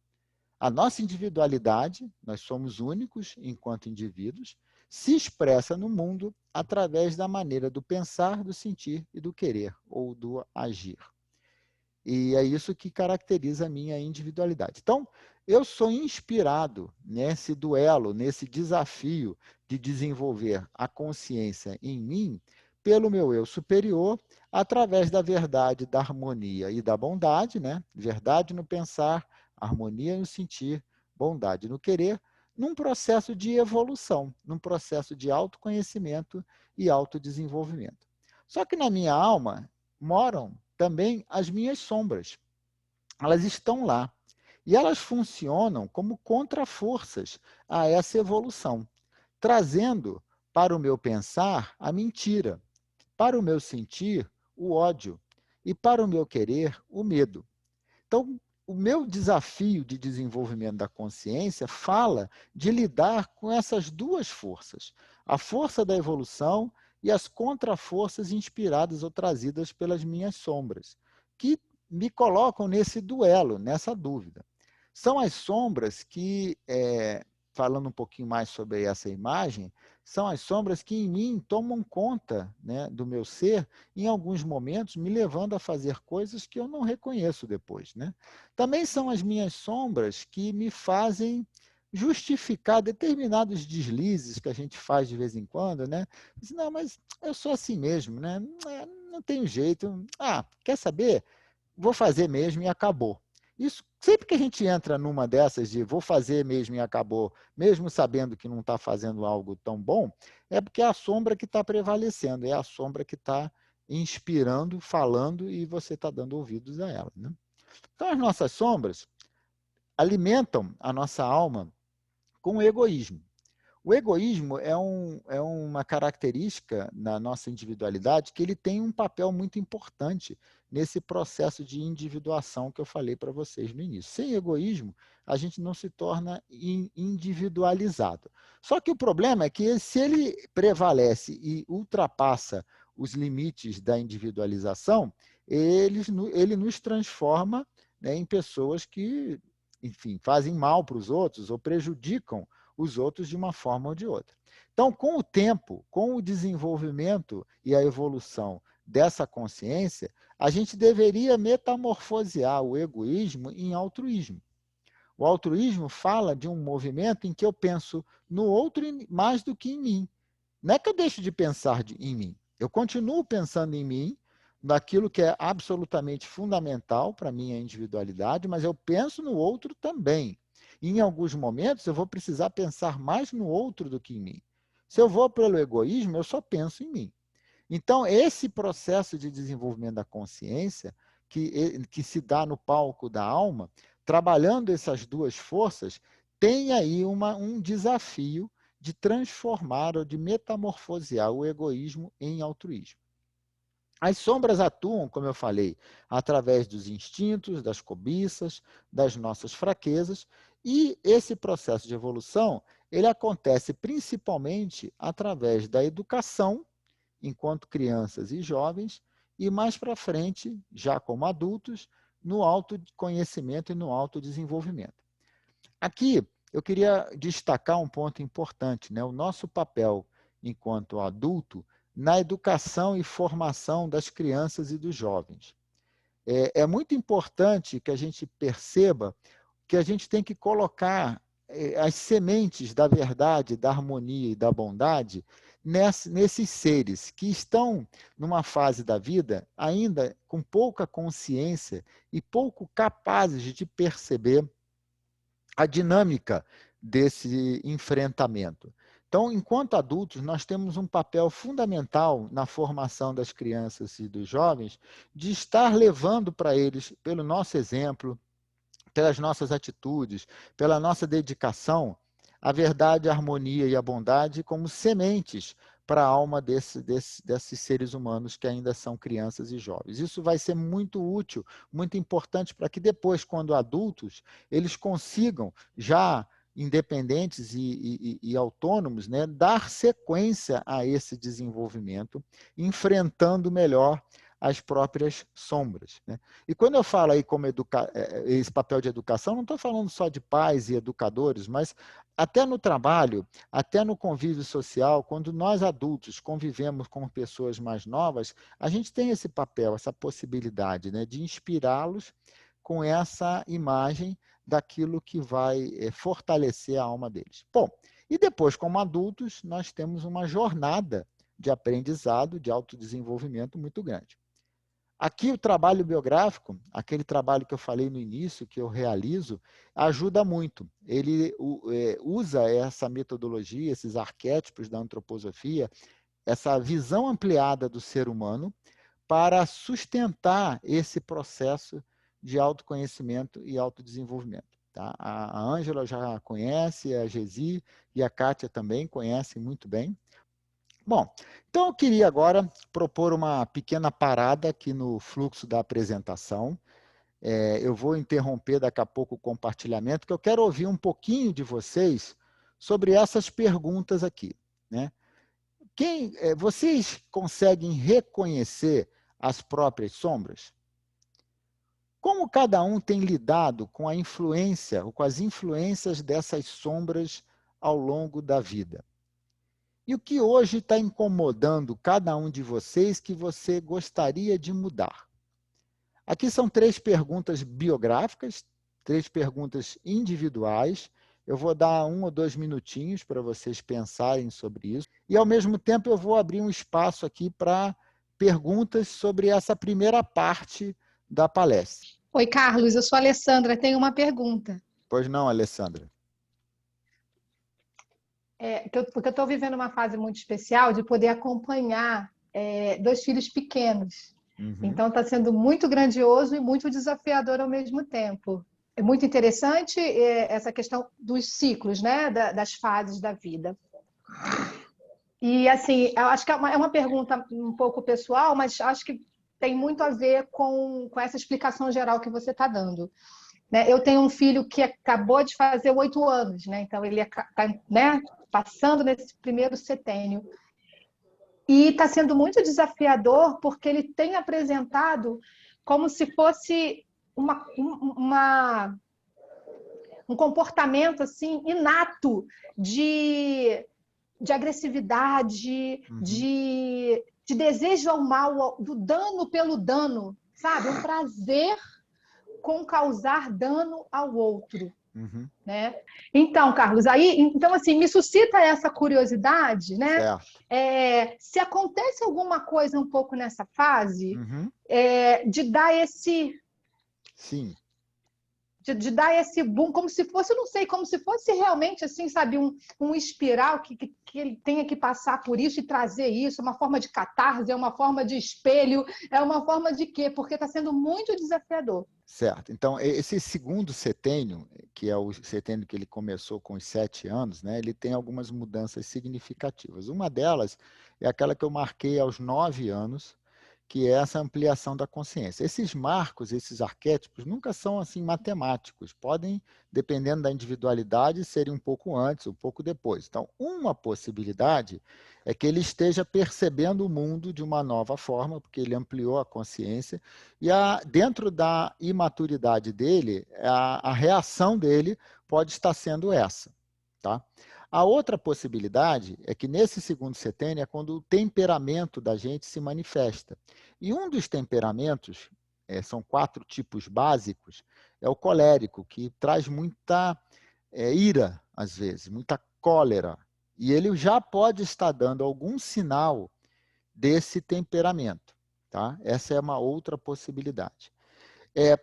A nossa individualidade, nós somos únicos enquanto indivíduos, se expressa no mundo através da maneira do pensar, do sentir e do querer, ou do agir. E é isso que caracteriza a minha individualidade. Então, eu sou inspirado nesse duelo, nesse desafio de desenvolver a consciência em mim pelo meu eu superior, através da verdade, da harmonia e da bondade, né? Verdade no pensar, harmonia no sentir, bondade no querer, num processo de evolução, num processo de autoconhecimento e autodesenvolvimento. Só que na minha alma moram também as minhas sombras. Elas estão lá. E elas funcionam como contraforças a essa evolução, trazendo para o meu pensar a mentira, para o meu sentir o ódio e para o meu querer o medo. Então, o meu desafio de desenvolvimento da consciência fala de lidar com essas duas forças, a força da evolução e as contraforças inspiradas ou trazidas pelas minhas sombras, que me colocam nesse duelo, nessa dúvida. São as sombras que, falando um pouquinho mais sobre essa imagem, são as sombras que em mim tomam conta, né, do meu ser, em alguns momentos, me levando a fazer coisas que eu não reconheço depois, né? Também são as minhas sombras que me fazem justificar determinados deslizes que a gente faz de vez em quando, né? Não, mas eu sou assim mesmo, né? Não tenho jeito. Ah, quer saber? Vou fazer mesmo e acabou. Isso, sempre que a gente entra numa dessas de vou fazer mesmo e acabou, mesmo sabendo que não está fazendo algo tão bom, é porque é a sombra que está prevalecendo, é a sombra que está inspirando, falando e você está dando ouvidos a ela, né? Então, as nossas sombras alimentam a nossa alma com o egoísmo. O egoísmo é uma característica na nossa individualidade que ele tem um papel muito importante nesse processo de individuação que eu falei para vocês no início. Sem egoísmo, a gente não se torna individualizado. Só que o problema é que se ele prevalece e ultrapassa os limites da individualização, ele nos transforma, né, em pessoas que, enfim, fazem mal para os outros ou prejudicam os outros de uma forma ou de outra. Então, com o tempo, com o desenvolvimento e a evolução dessa consciência, a gente deveria metamorfosear o egoísmo em altruísmo. O altruísmo fala de um movimento em que eu penso no outro mais do que em mim. Não é que eu deixo de pensar em mim, eu continuo pensando em mim, naquilo que é absolutamente fundamental para a minha individualidade, mas eu penso no outro também. E em alguns momentos eu vou precisar pensar mais no outro do que em mim. Se eu vou pelo egoísmo, eu só penso em mim. Então, esse processo de desenvolvimento da consciência, que se dá no palco da alma, trabalhando essas duas forças, tem aí um desafio de transformar ou de metamorfosear o egoísmo em altruísmo. As sombras atuam, como eu falei, através dos instintos, das cobiças, das nossas fraquezas, e esse processo de evolução, ele acontece principalmente através da educação, enquanto crianças e jovens, e mais para frente, já como adultos, no autoconhecimento e no autodesenvolvimento. Aqui, eu queria destacar um ponto importante, né? O nosso papel enquanto adulto na educação e formação das crianças e dos jovens. É muito importante que a gente perceba que a gente tem que colocar as sementes da verdade, da harmonia e da bondade nesses seres que estão numa fase da vida ainda com pouca consciência e pouco capazes de perceber a dinâmica desse enfrentamento. Então, enquanto adultos, nós temos um papel fundamental na formação das crianças e dos jovens, de estar levando para eles, pelo nosso exemplo, pelas nossas atitudes, pela nossa dedicação, a verdade, a harmonia e a bondade como sementes para a alma desses seres humanos que ainda são crianças e jovens. Isso vai ser muito útil, muito importante para que depois, quando adultos, eles consigam, já independentes e autônomos, né, dar sequência a esse desenvolvimento, enfrentando melhor as próprias sombras, né? E quando eu falo aí como esse papel de educação, não estou falando só de pais e educadores, mas até no trabalho, até no convívio social, quando nós adultos convivemos com pessoas mais novas, a gente tem esse papel, essa possibilidade, né, de inspirá-los com essa imagem daquilo que vai fortalecer a alma deles. Bom, e depois, como adultos, nós temos uma jornada de aprendizado, de autodesenvolvimento muito grande. Aqui o trabalho biográfico, aquele trabalho que eu falei no início, que eu realizo, ajuda muito. Ele usa essa metodologia, esses arquétipos da antroposofia, essa visão ampliada do ser humano para sustentar esse processo de autoconhecimento e autodesenvolvimento. Tá? A Ângela já conhece, a Gesi e a Kátia também conhecem muito bem. Bom, então eu queria agora propor uma pequena parada aqui no fluxo da apresentação. Eu vou interromper daqui a pouco o compartilhamento, porque eu quero ouvir um pouquinho de vocês sobre essas perguntas aqui, né? Vocês conseguem reconhecer as próprias sombras? Como cada um tem lidado com a influência, ou com as influências dessas sombras ao longo da vida? E o que hoje está incomodando cada um de vocês que você gostaria de mudar? Aqui são 3 perguntas biográficas, 3 perguntas individuais. Eu vou dar 1 ou 2 minutinhos para vocês pensarem sobre isso. E, ao mesmo tempo, eu vou abrir um espaço aqui para perguntas sobre essa primeira parte da palestra. Oi, Carlos, eu sou a Alessandra, tenho uma pergunta. Pois não, Alessandra? Porque eu estou vivendo uma fase muito especial de poder acompanhar 2 filhos pequenos. Uhum. Então, está sendo muito grandioso e muito desafiador ao mesmo tempo. É muito interessante essa questão dos ciclos, né? Das fases da vida. E, assim, eu acho que é uma pergunta um pouco pessoal, mas acho que tem muito a ver com essa explicação geral que você está dando. Eu tenho um filho que acabou de fazer 8 anos, né? Então ele está, né, passando nesse primeiro setênio. E está sendo muito desafiador porque ele tem apresentado como se fosse um comportamento assim, inato de agressividade, de desejo ao mal, do dano pelo dano, sabe? Um prazer com causar dano ao outro. Uhum. Né? Então, Carlos, então, assim, me suscita essa curiosidade, né? Se acontece alguma coisa um pouco nessa fase, de dar esse... Sim. De dar esse boom, como se fosse, eu não sei, como se fosse realmente, assim, sabe, um espiral que ele tenha que passar por isso e trazer isso, uma forma de catarse, é uma forma de espelho, é uma forma de quê? Porque está sendo muito desafiador. Certo. Então, esse segundo setênio, que é o setênio que ele começou com os 7 anos, né, ele tem algumas mudanças significativas. Uma delas é aquela que eu marquei aos 9 anos, que é essa ampliação da consciência. Esses marcos, esses arquétipos, nunca são assim matemáticos, podem, dependendo da individualidade, serem um pouco antes, um pouco depois. Então, uma possibilidade é que ele esteja percebendo o mundo de uma nova forma, porque ele ampliou a consciência, e dentro da imaturidade dele, a reação dele pode estar sendo essa. Tá? A outra possibilidade é que nesse segundo setênio é quando o temperamento da gente se manifesta. E um dos temperamentos, são 4 tipos básicos, é o colérico, que traz muita ira, às vezes, muita cólera. E ele já pode estar dando algum sinal desse temperamento. Tá? Essa é uma outra possibilidade.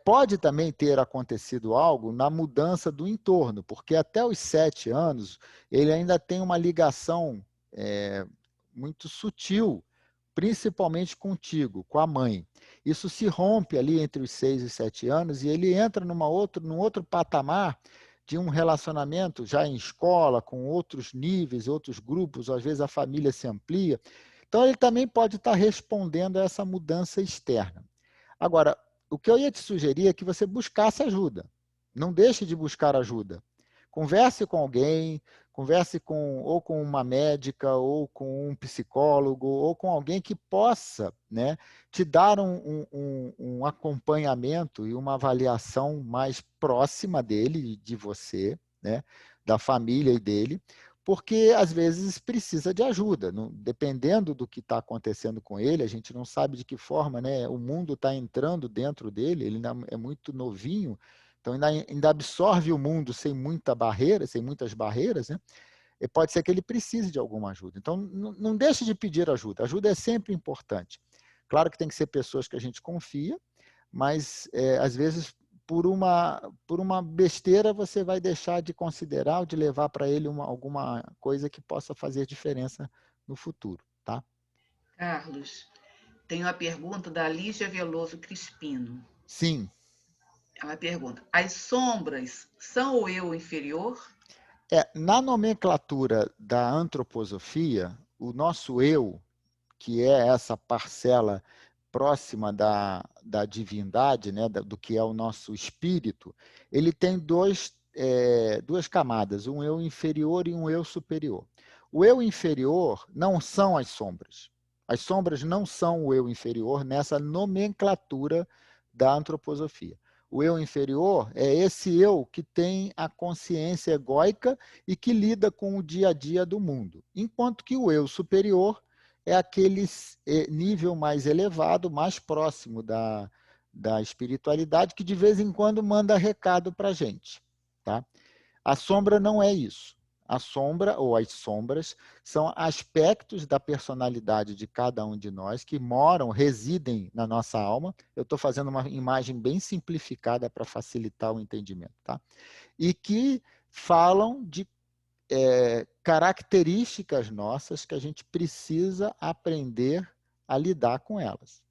Pode também ter acontecido algo na mudança do entorno, porque até os 7 anos ele ainda tem uma ligação muito sutil, principalmente contigo, com a mãe. Isso se rompe ali entre os 6 e 7 anos e ele entra num outro patamar de um relacionamento já em escola, com outros níveis, outros grupos, às vezes a família se amplia. Então, ele também pode estar respondendo a essa mudança externa. Agora, o que eu ia te sugerir é que você buscasse ajuda. Não deixe de buscar ajuda. Converse com alguém, converse ou com uma médica, ou com um psicólogo, ou com alguém que possa, né, te dar um acompanhamento e uma avaliação mais próxima dele, de você, né, da família e dele, porque às vezes precisa de ajuda. Dependendo do que está acontecendo com ele, a gente não sabe de que forma, né, o mundo está entrando dentro dele, ele ainda é muito novinho, então ainda absorve o mundo sem muita barreira, sem muitas barreiras, né? E pode ser que ele precise de alguma ajuda. Então, não deixe de pedir ajuda. Ajuda é sempre importante. Claro que tem que ser pessoas que a gente confia, mas às vezes por uma besteira você vai deixar de considerar ou de levar para ele alguma coisa que possa fazer diferença no futuro, tá? Carlos, tem uma pergunta da Lígia Veloso Crispino. Sim. Ela pergunta: as sombras são o eu inferior? Na nomenclatura da antroposofia, o nosso eu, que é essa parcela próxima da divindade, né, do que é o nosso espírito, ele tem duas camadas, um eu inferior e um eu superior. O eu inferior não são as sombras. As sombras não são o eu inferior nessa nomenclatura da antroposofia. O eu inferior é esse eu que tem a consciência egóica e que lida com o dia a dia do mundo, enquanto que o eu superior é aquele nível mais elevado, mais próximo da espiritualidade, que de vez em quando manda recado para a gente. Tá? A sombra não é isso. A sombra, ou as sombras, são aspectos da personalidade de cada um de nós que residem na nossa alma. Eu estou fazendo uma imagem bem simplificada para facilitar o entendimento. Tá? E que falam de características nossas que a gente precisa aprender a lidar com elas.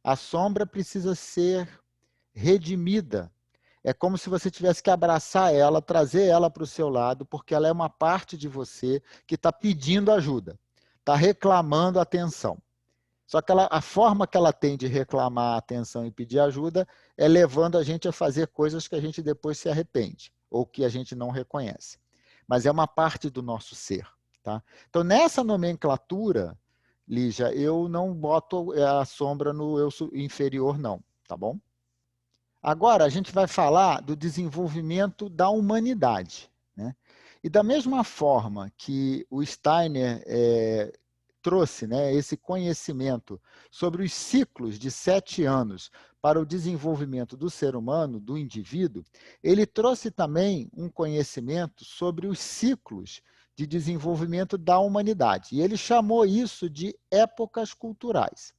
A sombra precisa ser redimida. É como se você tivesse que abraçar ela, trazer ela para o seu lado, porque ela é uma parte de você que está pedindo ajuda, está reclamando atenção. Só que a forma que ela tem de reclamar atenção e pedir ajuda é levando a gente a fazer coisas que a gente depois se arrepende, ou que a gente não reconhece. Mas é uma parte do nosso ser. Tá? Então, nessa nomenclatura, Lígia, eu não boto a sombra no eu inferior, não. Tá bom? Agora, a gente vai falar do desenvolvimento da humanidade. Né? E da mesma forma que o Steiner trouxe, né, esse conhecimento sobre os ciclos de 7 anos para o desenvolvimento do ser humano, do indivíduo, ele trouxe também um conhecimento sobre os ciclos de desenvolvimento da humanidade. E ele chamou isso de épocas culturais.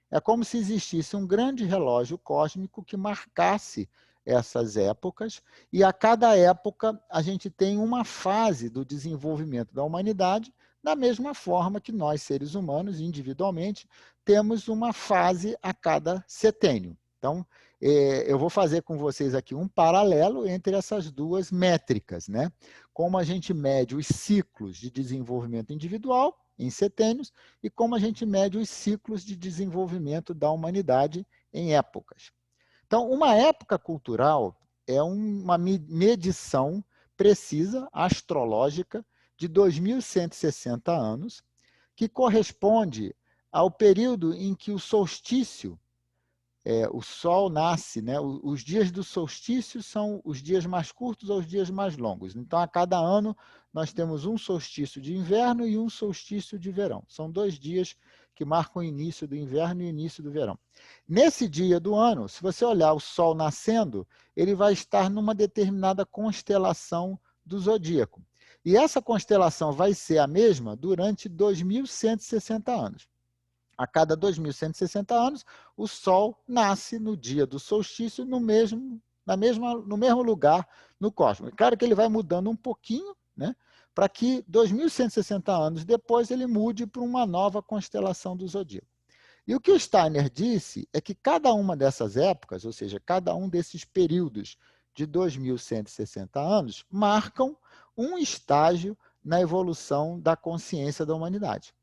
É como se existisse um grande relógio cósmico que marcasse essas épocas, e a cada época a gente tem uma fase do desenvolvimento da humanidade, da mesma forma que nós, seres humanos, individualmente, temos uma fase a cada setênio. Então, eu vou fazer com vocês aqui um paralelo entre essas duas métricas, né? Como a gente mede os ciclos de desenvolvimento individual em setênios e como a gente mede os ciclos de desenvolvimento da humanidade em épocas. Então, uma época cultural é uma medição precisa, astrológica, de 2.160 anos, que corresponde ao período em que o solstício, o Sol nasce, né? Os dias do solstício são os dias mais curtos ou os dias mais longos. Então, a cada ano, nós temos um solstício de inverno e um solstício de verão. São 2 dias que marcam o início do inverno e o início do verão. Nesse dia do ano, se você olhar o Sol nascendo, ele vai estar numa determinada constelação do zodíaco. E essa constelação vai ser a mesma durante 2.160 anos. A cada 2160 anos, o Sol nasce no dia do solstício no mesmo lugar no cosmos. Claro que ele vai mudando um pouquinho, né, para que 2160 anos depois ele mude para uma nova constelação do zodíaco. E o que o Steiner disse é que cada uma dessas épocas, ou seja, cada um desses períodos de 2160 anos, marcam um estágio na evolução da consciência da humanidade.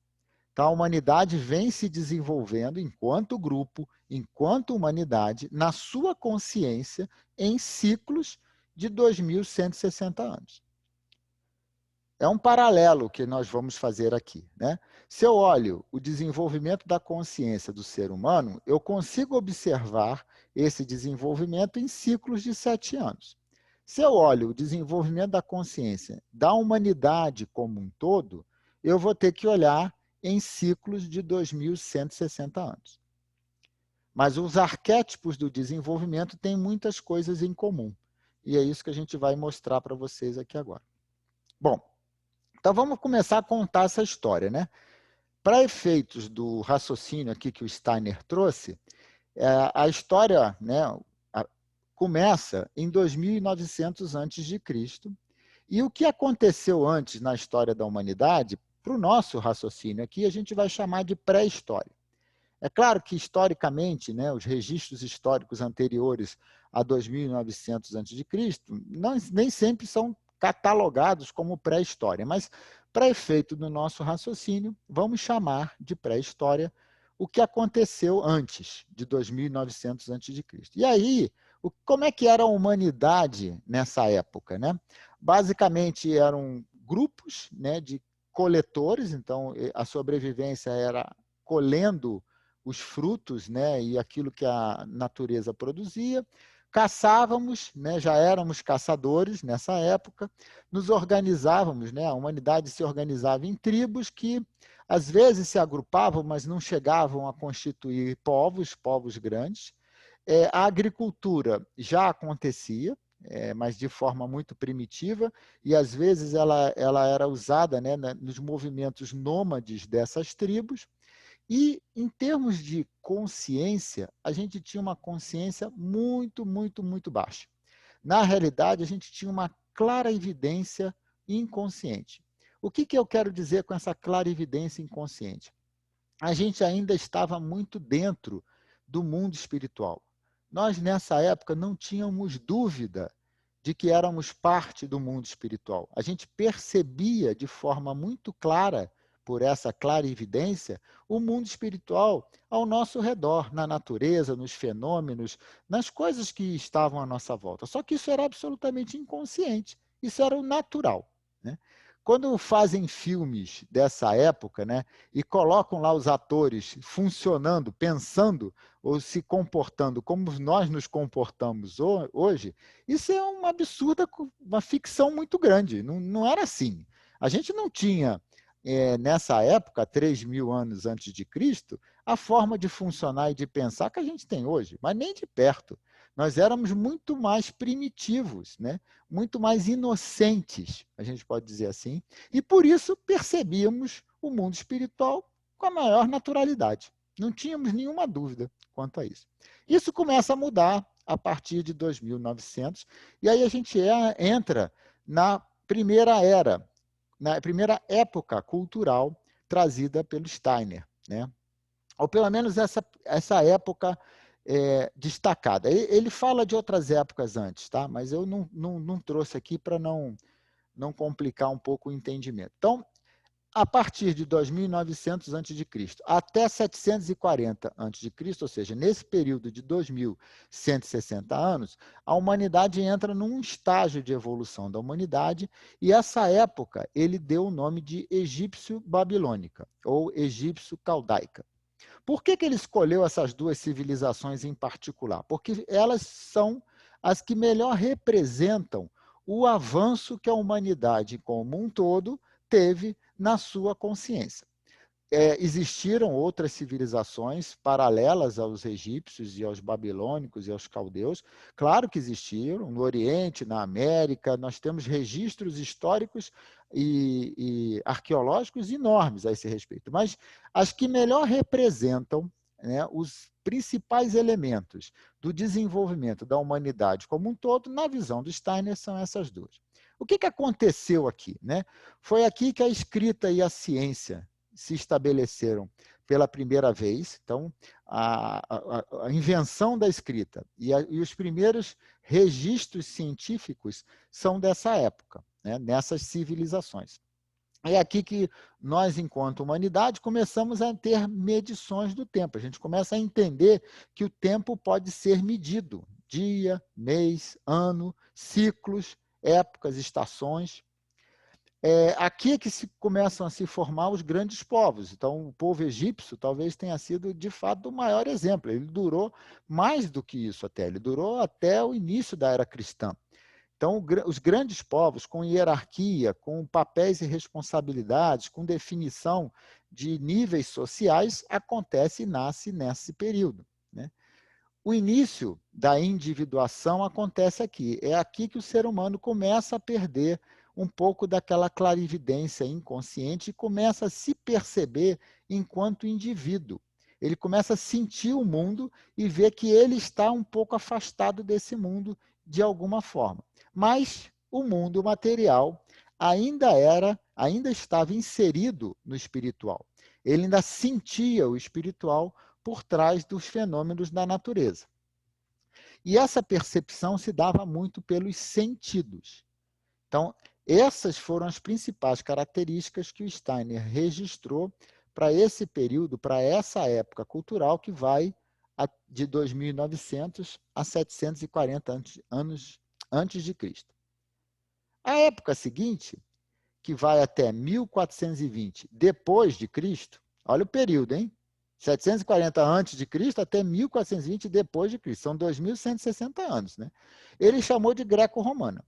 Então, a humanidade vem se desenvolvendo enquanto grupo, enquanto humanidade, na sua consciência, em ciclos de 2160 anos. É um paralelo que nós vamos fazer aqui, né? Se eu olho o desenvolvimento da consciência do ser humano, eu consigo observar esse desenvolvimento em ciclos de 7 anos. Se eu olho o desenvolvimento da consciência da humanidade como um todo, eu vou ter que olhar em ciclos de 2160 anos. Mas os arquétipos do desenvolvimento têm muitas coisas em comum. E é isso que a gente vai mostrar para vocês aqui agora. Bom, então vamos começar a contar essa história, né? Para efeitos do raciocínio aqui que o Steiner trouxe, a história, né, começa em 2900 a.C. E o que aconteceu antes na história da humanidade, para o nosso raciocínio aqui, a gente vai chamar de pré-história. É claro que, historicamente, né, os registros históricos anteriores a 2900 a.C. Nem sempre são catalogados como pré-história, mas, para efeito do nosso raciocínio, vamos chamar de pré-história o que aconteceu antes de 2900 a.C. E aí, como é que era a humanidade nessa época, né? Basicamente, eram grupos, né, de coletores, então a sobrevivência era colhendo os frutos, né, e aquilo que a natureza produzia. Caçávamos, né, já éramos caçadores nessa época, nos organizávamos, né, a humanidade se organizava em tribos que às vezes se agrupavam, mas não chegavam a constituir povos grandes. A agricultura já acontecia, mas de forma muito primitiva, e às vezes ela era usada, né, nos movimentos nômades dessas tribos. E, em termos de consciência, a gente tinha uma consciência muito, muito, muito baixa. Na realidade, a gente tinha uma clara evidência inconsciente. O que eu quero dizer com essa clara evidência inconsciente? A gente ainda estava muito dentro do mundo espiritual. Nós, nessa época, não tínhamos dúvida de que éramos parte do mundo espiritual. A gente percebia de forma muito clara, por essa clara evidência, o mundo espiritual ao nosso redor, na natureza, nos fenômenos, nas coisas que estavam à nossa volta. Só que isso era absolutamente inconsciente, isso era o natural, né? Quando fazem filmes dessa época, né, e colocam lá os atores funcionando, pensando ou se comportando como nós nos comportamos hoje, isso é uma absurda, uma ficção muito grande. Não era assim. A gente não tinha, nessa época, 3.000 anos antes de Cristo, a forma de funcionar e de pensar que a gente tem hoje, mas nem de perto. Nós éramos muito mais primitivos, né? Muito mais inocentes, a gente pode dizer assim, e por isso percebíamos o mundo espiritual com a maior naturalidade. Não tínhamos nenhuma dúvida quanto a isso. Isso começa a mudar a partir de 2900, e aí a gente entra na primeira era, na primeira época cultural trazida pelo Steiner, né? Ou pelo menos essa época destacada. Ele fala de outras épocas antes, tá? Mas eu não trouxe aqui para não complicar um pouco o entendimento. Então, a partir de 2900 a.C. até 740 a.C., ou seja, nesse período de 2160 anos, a humanidade entra num estágio de evolução da humanidade, e essa época ele deu o nome de egípcio-babilônica, ou egípcio-caldaica. Por que ele escolheu essas duas civilizações em particular? Porque elas são as que melhor representam o avanço que a humanidade como um todo teve na sua consciência. Existiram outras civilizações paralelas aos egípcios e aos babilônicos e aos caldeus. Claro que existiram, no Oriente, na América, nós temos registros históricos e arqueológicos enormes a esse respeito, mas as que melhor representam, né, os principais elementos do desenvolvimento da humanidade como um todo, na visão do Steiner, são essas duas. O que aconteceu aqui, né? Foi aqui que a escrita e a ciência se estabeleceram pela primeira vez. Então, a invenção da escrita e os primeiros registros científicos são dessa época, né, nessas civilizações. É aqui que nós, enquanto humanidade, começamos a ter medições do tempo. A gente começa a entender que o tempo pode ser medido. Dia, mês, ano, ciclos, épocas, estações. Aqui é que começam a se formar os grandes povos. Então, o povo egípcio talvez tenha sido, de fato, o maior exemplo. Ele durou mais do que isso até. Ele durou até o início da era cristã. Então, os grandes povos, com hierarquia, com papéis e responsabilidades, com definição de níveis sociais, acontece e nasce nesse período, né? O início da individuação acontece aqui. É aqui que o ser humano começa a perder um pouco daquela clarividência inconsciente e começa a se perceber enquanto indivíduo. Ele começa a sentir o mundo e ver que ele está um pouco afastado desse mundo de alguma forma. Mas o mundo material ainda estava inserido no espiritual. Ele ainda sentia o espiritual por trás dos fenômenos da natureza. E essa percepção se dava muito pelos sentidos. Então, essas foram as principais características que o Steiner registrou para esse período, para essa época cultural que vai de 2900 a 740 anos antes de Cristo. A época seguinte, que vai até 1420 depois de Cristo, olha o período, hein? 740 antes de Cristo até 1420 depois de Cristo, são 2160 anos, né? Ele chamou de greco-romana.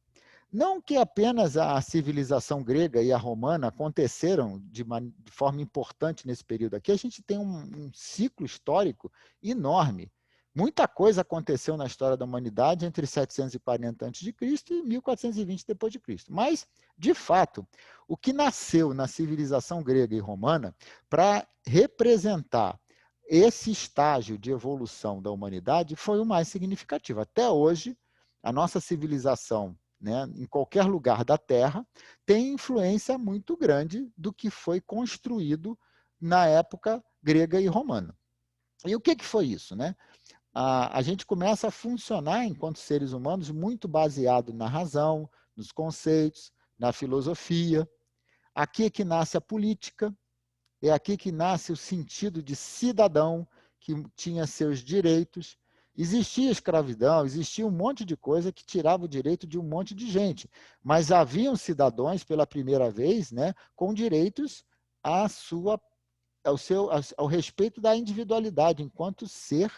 Não que apenas a civilização grega e a romana aconteceram de forma importante nesse período aqui, a gente tem um ciclo histórico enorme. Muita coisa aconteceu na história da humanidade entre 740 a.C. e 1420 depois de Cristo. Mas, de fato, o que nasceu na civilização grega e romana para representar esse estágio de evolução da humanidade foi o mais significativo. Até hoje, a nossa civilização, né, em qualquer lugar da Terra, tem influência muito grande do que foi construído na época grega e romana. E o que foi isso, né? A gente começa a funcionar enquanto seres humanos muito baseado na razão, nos conceitos, na filosofia. Aqui é que nasce a política, é aqui que nasce o sentido de cidadão, que tinha seus direitos. Existia escravidão, existia um monte de coisa que tirava o direito de um monte de gente, mas haviam cidadãos pela primeira vez, né, com direitos ao respeito da individualidade, enquanto ser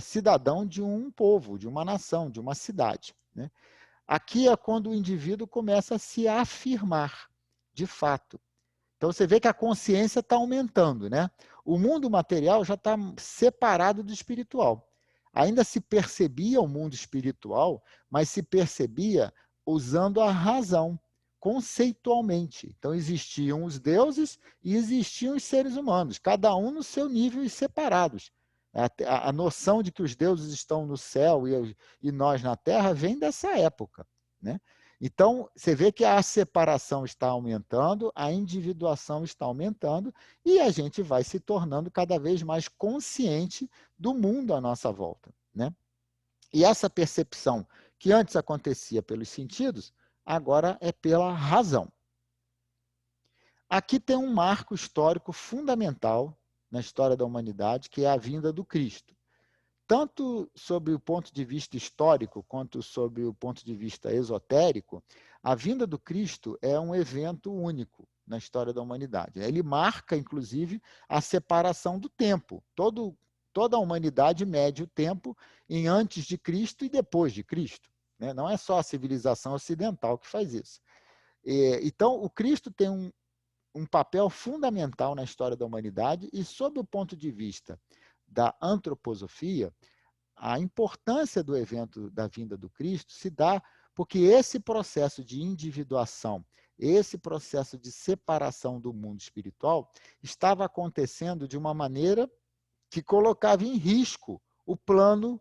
cidadão de um povo, de uma nação, de uma cidade, né? Aqui é quando o indivíduo começa a se afirmar, de fato. Então, você vê que a consciência está aumentando, né? O mundo material já está separado do espiritual. Ainda se percebia o mundo espiritual, mas se percebia usando a razão, conceitualmente. Então, existiam os deuses e existiam os seres humanos, cada um no seu nível e separados. A noção de que os deuses estão no céu e nós na terra vem dessa época, né? Então, você vê que a separação está aumentando, a individuação está aumentando e a gente vai se tornando cada vez mais consciente do mundo à nossa volta, né? E essa percepção que antes acontecia pelos sentidos, agora é pela razão. Aqui tem um marco histórico fundamental na história da humanidade, que é a vinda do Cristo. Tanto sob o ponto de vista histórico, quanto sob o ponto de vista esotérico, a vinda do Cristo é um evento único na história da humanidade. Ele marca, inclusive, a separação do tempo. Toda a humanidade mede o tempo em antes de Cristo e depois de Cristo, né? Não é só a civilização ocidental que faz isso. Então, o Cristo tem um papel fundamental na história da humanidade e, sob o ponto de vista da antroposofia, a importância do evento da vinda do Cristo se dá porque esse processo de individuação esse processo de separação do mundo espiritual estava acontecendo de uma maneira que colocava em risco o plano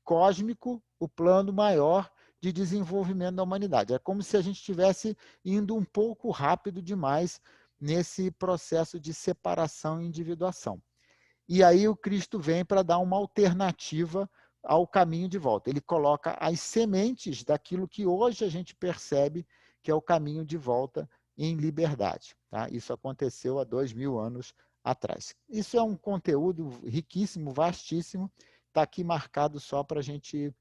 cósmico, o plano maior de desenvolvimento da humanidade. É como se a gente estivesse indo um pouco rápido demais nesse processo de separação e individuação. E aí o Cristo vem para dar uma alternativa ao caminho de volta. Ele coloca as sementes daquilo que hoje a gente percebe que é o caminho de volta em liberdade. Tá? Isso aconteceu há 2000 anos atrás. Isso é um conteúdo riquíssimo, vastíssimo, está aqui marcado só para a gente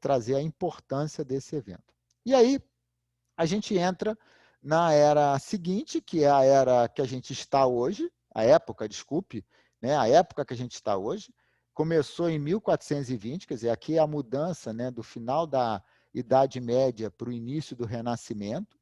trazer a importância desse evento. E aí a gente entra na era seguinte, que é a era que a gente está hoje, a época, desculpe, né, a época que a gente está hoje, começou em 1420, quer dizer, aqui é a mudança, né, do final da Idade Média para o início do Renascimento,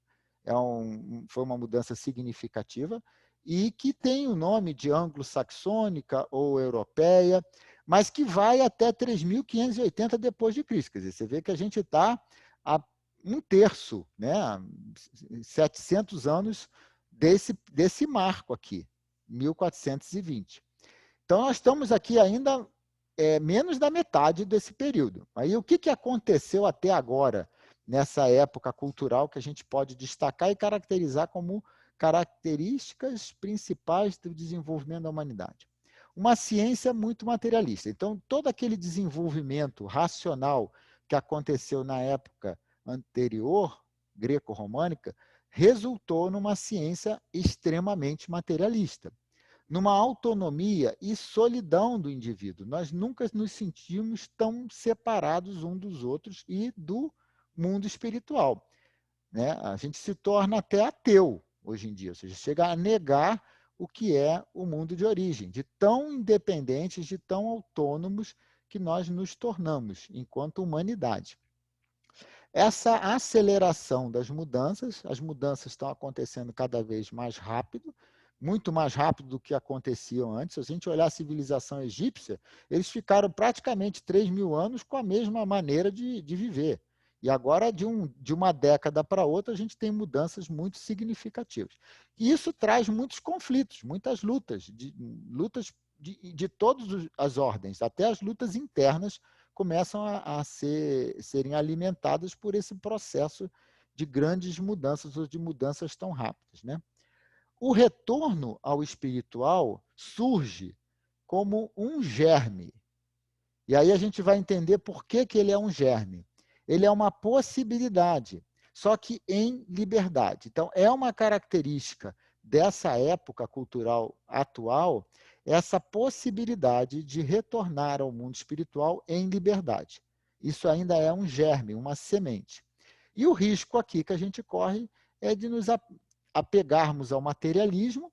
foi uma mudança significativa, e que tem o nome de anglo-saxônica ou europeia, mas que vai até 3.580 depois de Cristo. Quer dizer, você vê que a gente está a um terço, né, 700 anos desse marco aqui, 1420. Então, nós estamos aqui ainda menos da metade desse período. Aí, o que aconteceu até agora, nessa época cultural, que a gente pode destacar e caracterizar como características principais do desenvolvimento da humanidade? Uma ciência muito materialista. Então, todo aquele desenvolvimento racional que aconteceu na época anterior, greco-românica, resultou numa ciência extremamente materialista, numa autonomia e solidão do indivíduo. Nós nunca nos sentimos tão separados uns dos outros e do mundo espiritual, né? A gente se torna até ateu hoje em dia, ou seja, chega a negar o que é o mundo de origem, de tão independentes, de tão autônomos que nós nos tornamos enquanto humanidade. Essa aceleração das mudanças, as mudanças estão acontecendo cada vez mais rápido, muito mais rápido do que aconteciam antes. Se a gente olhar a civilização egípcia, eles ficaram praticamente 3.000 anos com a mesma maneira de viver. E agora, de uma década para outra, a gente tem mudanças muito significativas. E isso traz muitos conflitos, muitas lutas de todas as ordens, até as lutas internas começam a serem alimentadas por esse processo de grandes mudanças ou de mudanças tão rápidas, né? O retorno ao espiritual surge como um germe. E aí a gente vai entender por que ele é um germe. Ele é uma possibilidade, só que em liberdade. Então, é uma característica dessa época cultural atual, essa possibilidade de retornar ao mundo espiritual em liberdade. Isso ainda é um germe, uma semente. E o risco aqui que a gente corre é de nos apegarmos ao materialismo,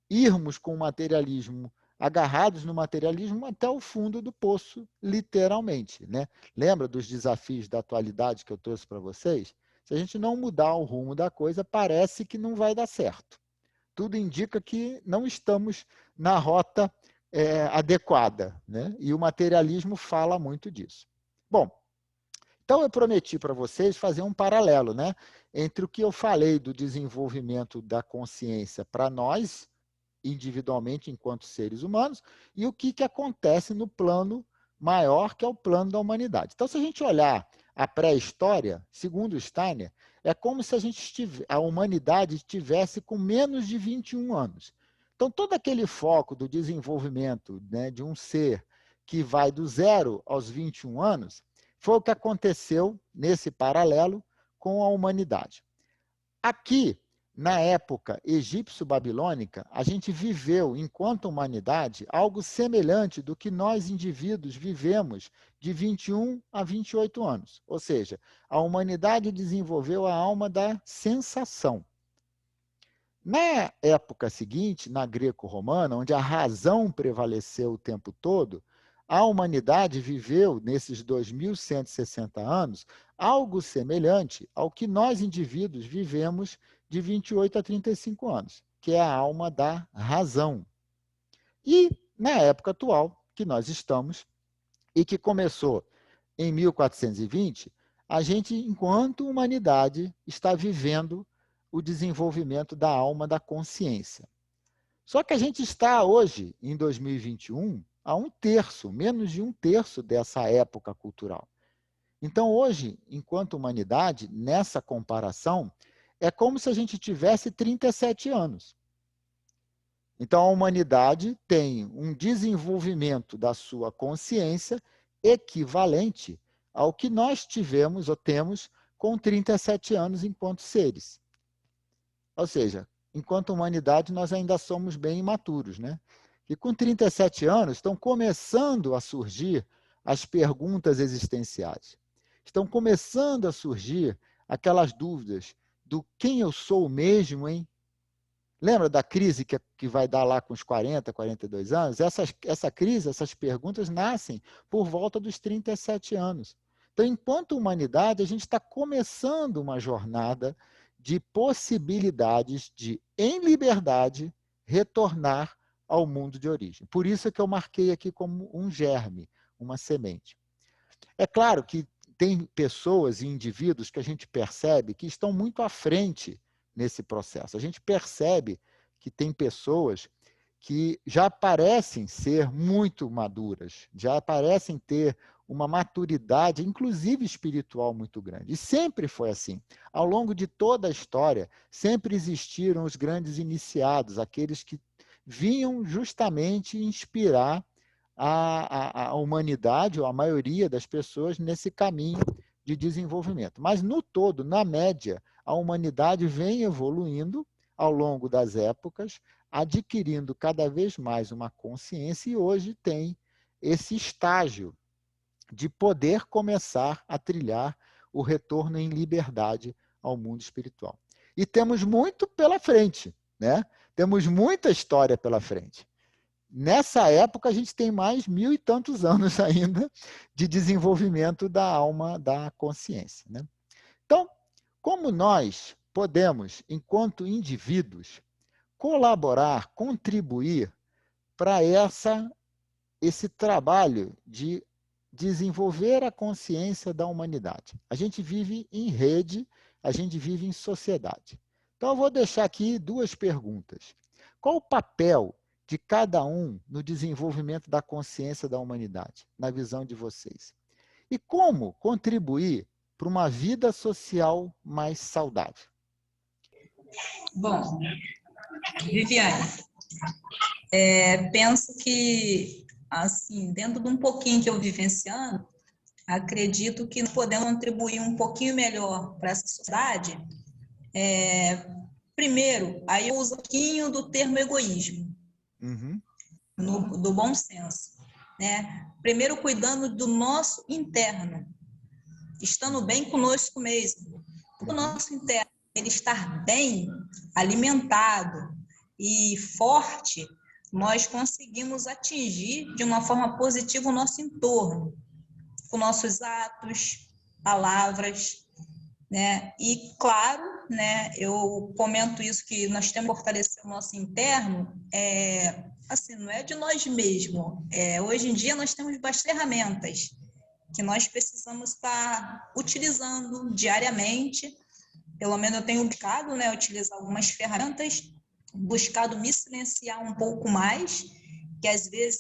irmos com o materialismo, agarrados no materialismo até o fundo do poço, literalmente, né? Lembra dos desafios da atualidade que eu trouxe para vocês? Se a gente não mudar o rumo da coisa, parece que não vai dar certo. Tudo indica que não estamos na rota adequada, né? E o materialismo fala muito disso. Bom, então eu prometi para vocês fazer um paralelo, né, entre o que eu falei do desenvolvimento da consciência para nós, individualmente enquanto seres humanos, e o que acontece no plano maior, que é o plano da humanidade. Então, se a gente olhar a pré-história, segundo Steiner, é como se a humanidade estivesse com menos de 21 anos. Então, todo aquele foco do desenvolvimento, né, de um ser que vai do 0 aos 21 anos, foi o que aconteceu nesse paralelo com a humanidade. Aqui, na época egípcio-babilônica, a gente viveu, enquanto humanidade, algo semelhante do que nós, indivíduos, vivemos de 21 a 28 anos. Ou seja, a humanidade desenvolveu a alma da sensação. Na época seguinte, na greco-romana, onde a razão prevaleceu o tempo todo, a humanidade viveu, nesses 2.160 anos, algo semelhante ao que nós, indivíduos, vivemos de 28 a 35 anos, que é a alma da razão. E, na época atual, que nós estamos, e que começou em 1420, a gente, enquanto humanidade, está vivendo o desenvolvimento da alma, da consciência. Só que a gente está hoje, em 2021, a um terço, menos de um terço dessa época cultural. Então, hoje, enquanto humanidade, nessa comparação, é como se a gente tivesse 37 anos. Então, a humanidade tem um desenvolvimento da sua consciência equivalente ao que nós tivemos ou temos com 37 anos enquanto seres. Ou seja, enquanto humanidade, nós ainda somos bem imaturos, né? E com 37 anos estão começando a surgir as perguntas existenciais. Estão começando a surgir aquelas dúvidas do quem eu sou mesmo, hein? Lembra da crise que vai dar lá com os 40, 42 anos? Essa crise, essas perguntas nascem por volta dos 37 anos. Então, enquanto humanidade, a gente está começando uma jornada de possibilidades de, em liberdade, retornar ao mundo de origem. Por isso que eu marquei aqui como um germe, uma semente. É claro que tem pessoas e indivíduos que a gente percebe que estão muito à frente nesse processo. A gente percebe que tem pessoas que já parecem ser muito maduras, já parecem ter uma maturidade, inclusive espiritual, muito grande. E sempre foi assim. Ao longo de toda a história, sempre existiram os grandes iniciados, aqueles que vinham justamente inspirar a humanidade, ou a maioria das pessoas, nesse caminho de desenvolvimento. Mas, no todo, na média, a humanidade vem evoluindo ao longo das épocas, adquirindo cada vez mais uma consciência, e hoje tem esse estágio de poder começar a trilhar o retorno em liberdade ao mundo espiritual. E temos muito pela frente, né? Temos muita história pela frente. Nessa época, a gente tem mais 1000 e tantos anos ainda de desenvolvimento da alma, da consciência, né? Então, como nós podemos, enquanto indivíduos, colaborar, contribuir para esse trabalho de desenvolver a consciência da humanidade? A gente vive em rede, a gente vive em sociedade. Então, eu vou deixar aqui 2 perguntas. Qual o papel de cada um no desenvolvimento da consciência da humanidade, na visão de vocês? E como contribuir para uma vida social mais saudável? Bom, Viviane, penso que, assim, dentro de um pouquinho que eu vivenciando, acredito que podemos contribuir um pouquinho melhor para essa sociedade. Primeiro, aí eu uso um pouquinho do termo egoísmo, do bom senso, né? Primeiro, cuidando do nosso interno, estando bem conosco mesmo. O nosso interno, ele estar bem alimentado e forte, nós conseguimos atingir de uma forma positiva o nosso entorno, com nossos atos, palavras, né? E, claro, né, eu comento isso, que nós temos que fortalecer o nosso interno, assim, não é de nós mesmos. Hoje em dia, nós temos várias ferramentas que nós precisamos estar utilizando diariamente. Pelo menos eu tenho buscado, né, utilizar algumas ferramentas, buscado me silenciar um pouco mais, que às vezes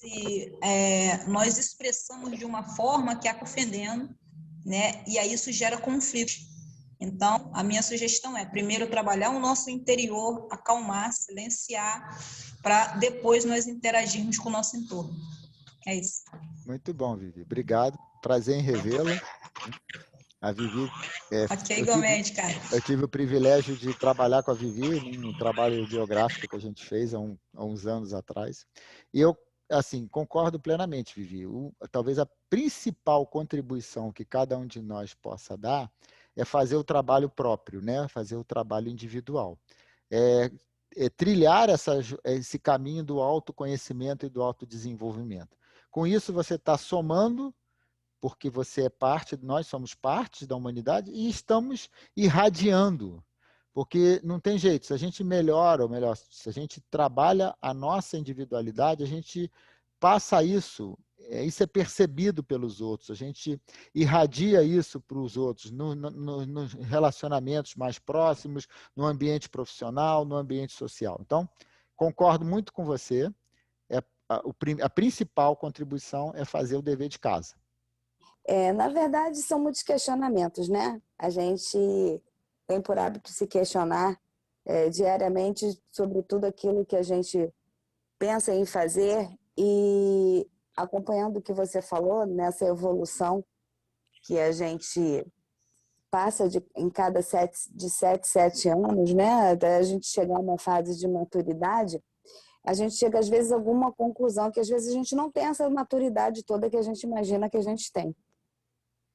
nós expressamos de uma forma que acaba ofendendo, né, e aí isso gera conflitos. Então, a minha sugestão é, primeiro, trabalhar o nosso interior, acalmar, silenciar, para depois nós interagirmos com o nosso entorno. É isso. Muito bom, Vivi. Obrigado. Prazer em revê-la. A Vivi... Ok, igualmente, cara. Eu tive o privilégio de trabalhar com a Vivi num trabalho biográfico que a gente fez há uns anos atrás. E eu, assim, concordo plenamente, Vivi. Talvez a principal contribuição que cada um de nós possa dar é fazer o trabalho próprio, né? Fazer o trabalho individual. Trilhar esse caminho do autoconhecimento e do autodesenvolvimento. Com isso, você está somando, porque você é parte, nós somos parte da humanidade e estamos irradiando. Porque não tem jeito, se a gente melhora, ou melhor, se a gente trabalha a nossa individualidade, a gente passa isso isso é percebido pelos outros, a gente irradia isso para os outros, nos relacionamentos mais próximos, no ambiente profissional, no ambiente social. Então, concordo muito com você, a principal contribuição é fazer o dever de casa. Na verdade, são muitos questionamentos, né? A gente tem por hábito se questionar diariamente sobre tudo aquilo que a gente pensa em fazer, e acompanhando o que você falou, nessa evolução que a gente passa em cada de 7 anos, né? Até a gente chegar a uma fase de maturidade, a gente chega às vezes a alguma conclusão que às vezes a gente não tem essa maturidade toda que a gente imagina que a gente tem.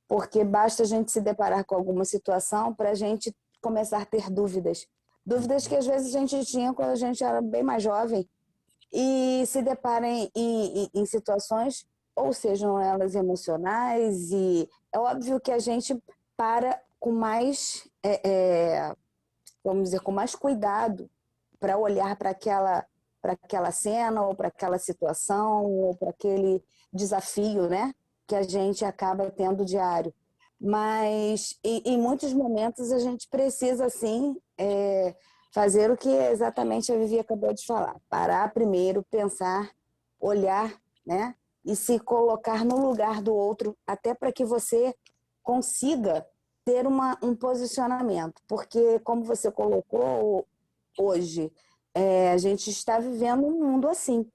Porque basta a gente se deparar com alguma situação para a gente começar a ter dúvidas. Dúvidas que às vezes a gente tinha quando a gente era bem mais jovem, e se deparem em situações, ou sejam elas emocionais, e é óbvio que a gente para com mais, vamos dizer, com mais cuidado para olhar para aquela cena, ou para aquela situação, ou para aquele desafio, né, que a gente acaba tendo diário. Mas em muitos momentos a gente precisa, sim, fazer o que exatamente a Vivi acabou de falar. Parar primeiro, pensar, olhar, né? E se colocar no lugar do outro, até para que você consiga ter um posicionamento. Porque, como você colocou hoje, a gente está vivendo um mundo assim,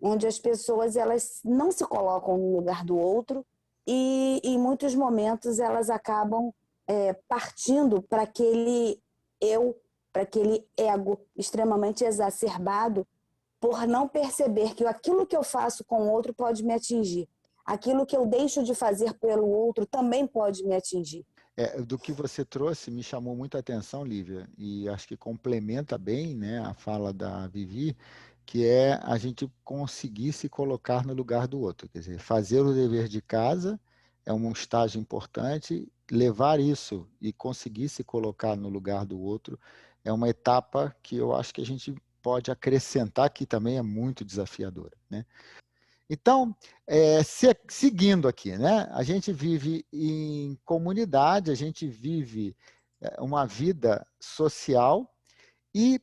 onde as pessoas elas não se colocam no lugar do outro, e em muitos momentos elas acabam partindo para aquele para aquele ego extremamente exacerbado, por não perceber que aquilo que eu faço com o outro pode me atingir. Aquilo que eu deixo de fazer pelo outro também pode me atingir. Do que você trouxe, me chamou muita atenção, Lívia, e acho que complementa bem, né, a fala da Vivi, que é a gente conseguir se colocar no lugar do outro. Quer dizer, fazer o dever de casa é um estágio importante, levar isso e conseguir se colocar no lugar do outro é uma etapa que eu acho que a gente pode acrescentar, que também é muito desafiadora, né? Então, seguindo aqui, né? A gente vive em comunidade, a gente vive uma vida social, e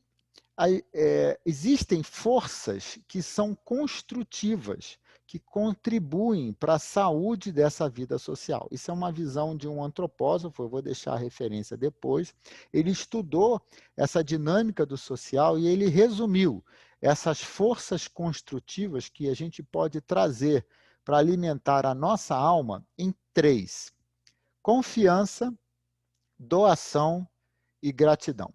existem forças que são construtivas, que contribuem para a saúde dessa vida social. Isso é uma visão de um antropósofo, eu vou deixar a referência depois. Ele estudou essa dinâmica do social e ele resumiu essas forças construtivas que a gente pode trazer para alimentar a nossa alma em 3: confiança, doação e gratidão.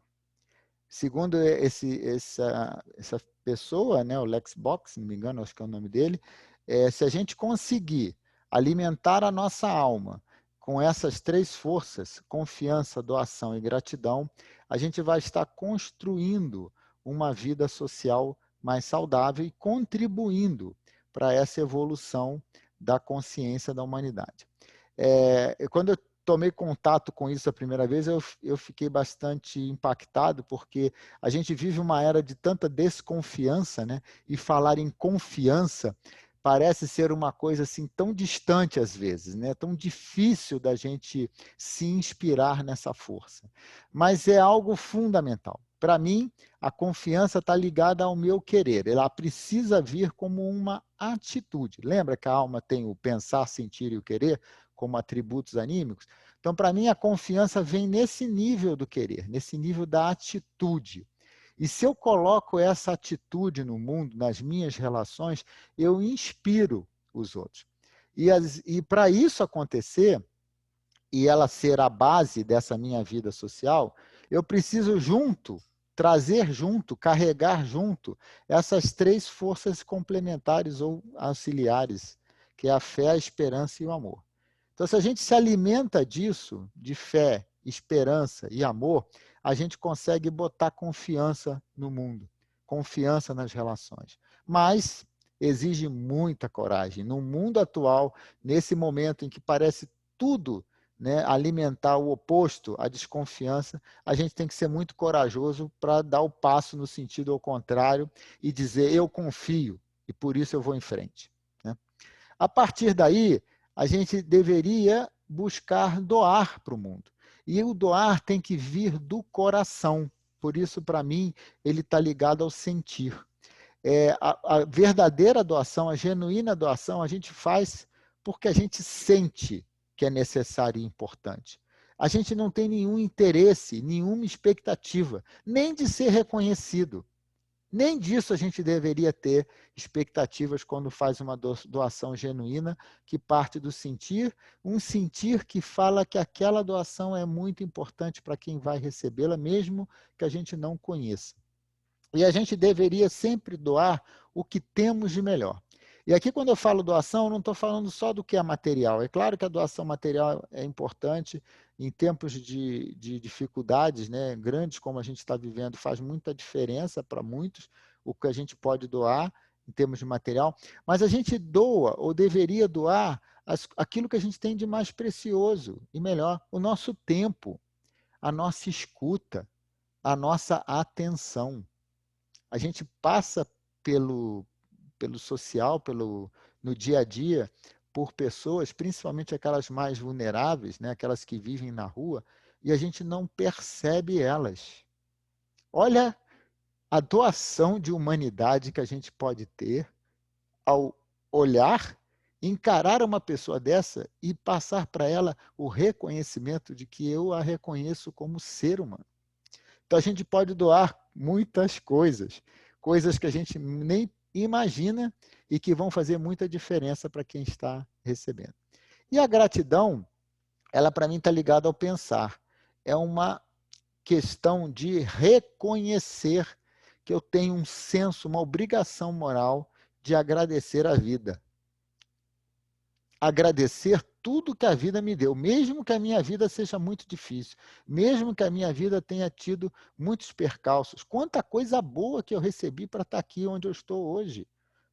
Segundo essa pessoa, né, o Lex Box, se não me engano, acho que é o nome dele, se a gente conseguir alimentar a nossa alma com essas 3 forças, confiança, doação e gratidão, a gente vai estar construindo uma vida social mais saudável e contribuindo para essa evolução da consciência da humanidade. Quando eu tomei contato com isso a primeira vez, eu fiquei bastante impactado, porque a gente vive uma era de tanta desconfiança, né? E falar em confiança parece ser uma coisa assim tão distante às vezes, né? Tão difícil da gente se inspirar nessa força. Mas é algo fundamental. Para mim, a confiança está ligada ao meu querer. Ela precisa vir como uma atitude. Lembra que a alma tem o pensar, sentir e o querer como atributos anímicos? Então, para mim, a confiança vem nesse nível do querer, nesse nível da atitude. E se eu coloco essa atitude no mundo, nas minhas relações, eu inspiro os outros. E para isso acontecer, e ela ser a base dessa minha vida social, eu preciso trazer junto, carregar junto essas 3 forças complementares ou auxiliares, que é a fé, a esperança e o amor. Então, se a gente se alimenta disso, de fé, esperança e amor, a gente consegue botar confiança no mundo, confiança nas relações. Mas exige muita coragem. No mundo atual, nesse momento em que parece tudo, né, alimentar o oposto, a desconfiança, a gente tem que ser muito corajoso para dar o passo no sentido ao contrário e dizer: eu confio e por isso eu vou em frente. A partir daí, a gente deveria buscar doar para o mundo. E o doar tem que vir do coração. Por isso, para mim, ele está ligado ao sentir. A verdadeira doação, a genuína doação, a gente faz porque a gente sente que é necessário e importante. A gente não tem nenhum interesse, nenhuma expectativa, nem de ser reconhecido. Nem disso a gente deveria ter expectativas quando faz uma doação genuína, que parte do sentir, um sentir que fala que aquela doação é muito importante para quem vai recebê-la, mesmo que a gente não conheça. E a gente deveria sempre doar o que temos de melhor. E aqui, quando eu falo doação, eu não estou falando só do que é material. É claro que a doação material é importante em tempos de dificuldades, né, grandes como a gente está vivendo, faz muita diferença para muitos o que a gente pode doar em termos de material, mas a gente doa ou deveria doar aquilo que a gente tem de mais precioso e melhor, o nosso tempo, a nossa escuta, a nossa atenção. A gente passa pelo social, no dia a dia, por pessoas, principalmente aquelas mais vulneráveis, né, aquelas que vivem na rua, e a gente não percebe elas. Olha a doação de humanidade que a gente pode ter ao olhar, encarar uma pessoa dessa e passar para ela o reconhecimento de que eu a reconheço como ser humano. Então, a gente pode doar muitas coisas, coisas que a gente nem imagina e que vão fazer muita diferença para quem está recebendo. E a gratidão, ela para mim está ligada ao pensar. É uma questão de reconhecer que eu tenho um senso, uma obrigação moral de agradecer a vida. Agradecer tudo que a vida me deu, mesmo que a minha vida seja muito difícil, mesmo que a minha vida tenha tido muitos percalços. Quanta coisa boa que eu recebi para estar aqui onde eu estou hoje.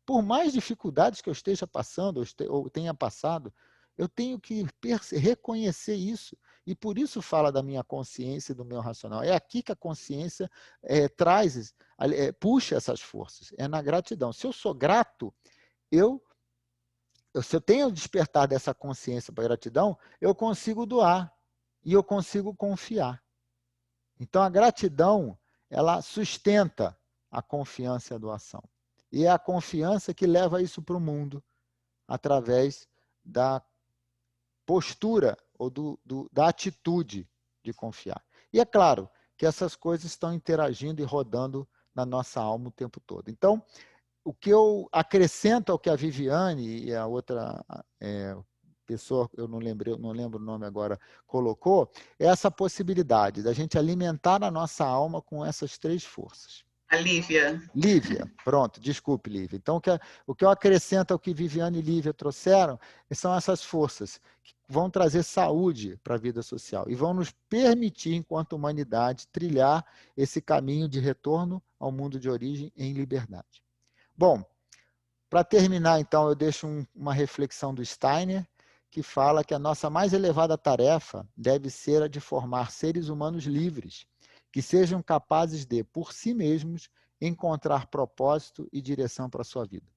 Por mais dificuldades que eu esteja passando, ou tenha passado, eu tenho que reconhecer isso. E por isso fala da minha consciência e do meu racional. É aqui que a consciência puxa essas forças. É na gratidão. Se eu sou grato, se eu tenho despertar dessa consciência para gratidão, eu consigo doar e eu consigo confiar. Então, a gratidão, ela sustenta a confiança e a doação. E é a confiança que leva isso para o mundo, através da postura ou da atitude de confiar. E é claro que essas coisas estão interagindo e rodando na nossa alma o tempo todo. Então, o que eu acrescento ao que a Viviane e a outra pessoa, eu não lembro o nome agora, colocou, é essa possibilidade da gente alimentar a nossa alma com essas três forças. A Lívia. Lívia, pronto, desculpe, Lívia. Então, o que eu acrescento ao que Viviane e Lívia trouxeram são essas forças que vão trazer saúde para a vida social e vão nos permitir, enquanto humanidade, trilhar esse caminho de retorno ao mundo de origem em liberdade. Bom, para terminar, então, eu deixo uma reflexão do Steiner, que fala que a nossa mais elevada tarefa deve ser a de formar seres humanos livres, que sejam capazes de, por si mesmos, encontrar propósito e direção para a sua vida.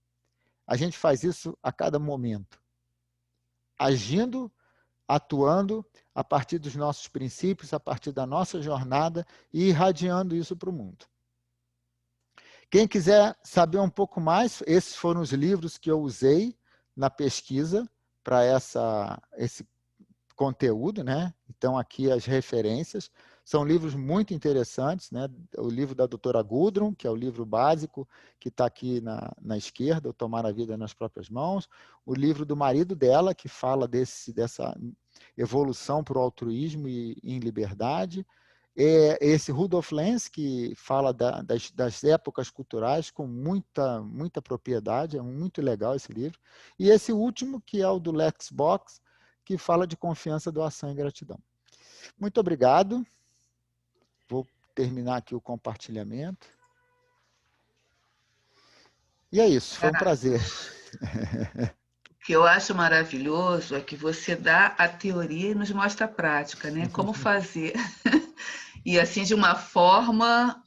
A gente faz isso a cada momento, agindo, atuando a partir dos nossos princípios, a partir da nossa jornada e irradiando isso para o mundo. Quem quiser saber um pouco mais, esses foram os livros que eu usei na pesquisa para esse conteúdo, né? Então, aqui as referências. São livros muito interessantes, né? O livro da doutora Gudrun, que é o livro básico, que está aqui na esquerda, o Tomar a Vida nas Próprias Mãos. O livro do marido dela, que fala dessa evolução para o altruísmo e em liberdade. Esse Rudolf Lenz, que fala das épocas culturais com muita propriedade, é muito legal esse livro. E esse último, que é o do Lex Box, que fala de confiança, doação e gratidão. Muito obrigado. Vou terminar aqui o compartilhamento. E é isso, foi um prazer. O que eu acho maravilhoso é que você dá a teoria e nos mostra a prática, né? Como fazer. E assim, de uma forma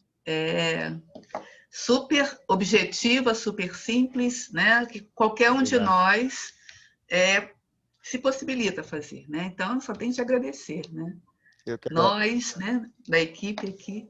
super objetiva, super simples, né? Que qualquer um de nós se possibilita fazer, né? Então, só tem de agradecer, né? Eu que nós, né, da equipe aqui.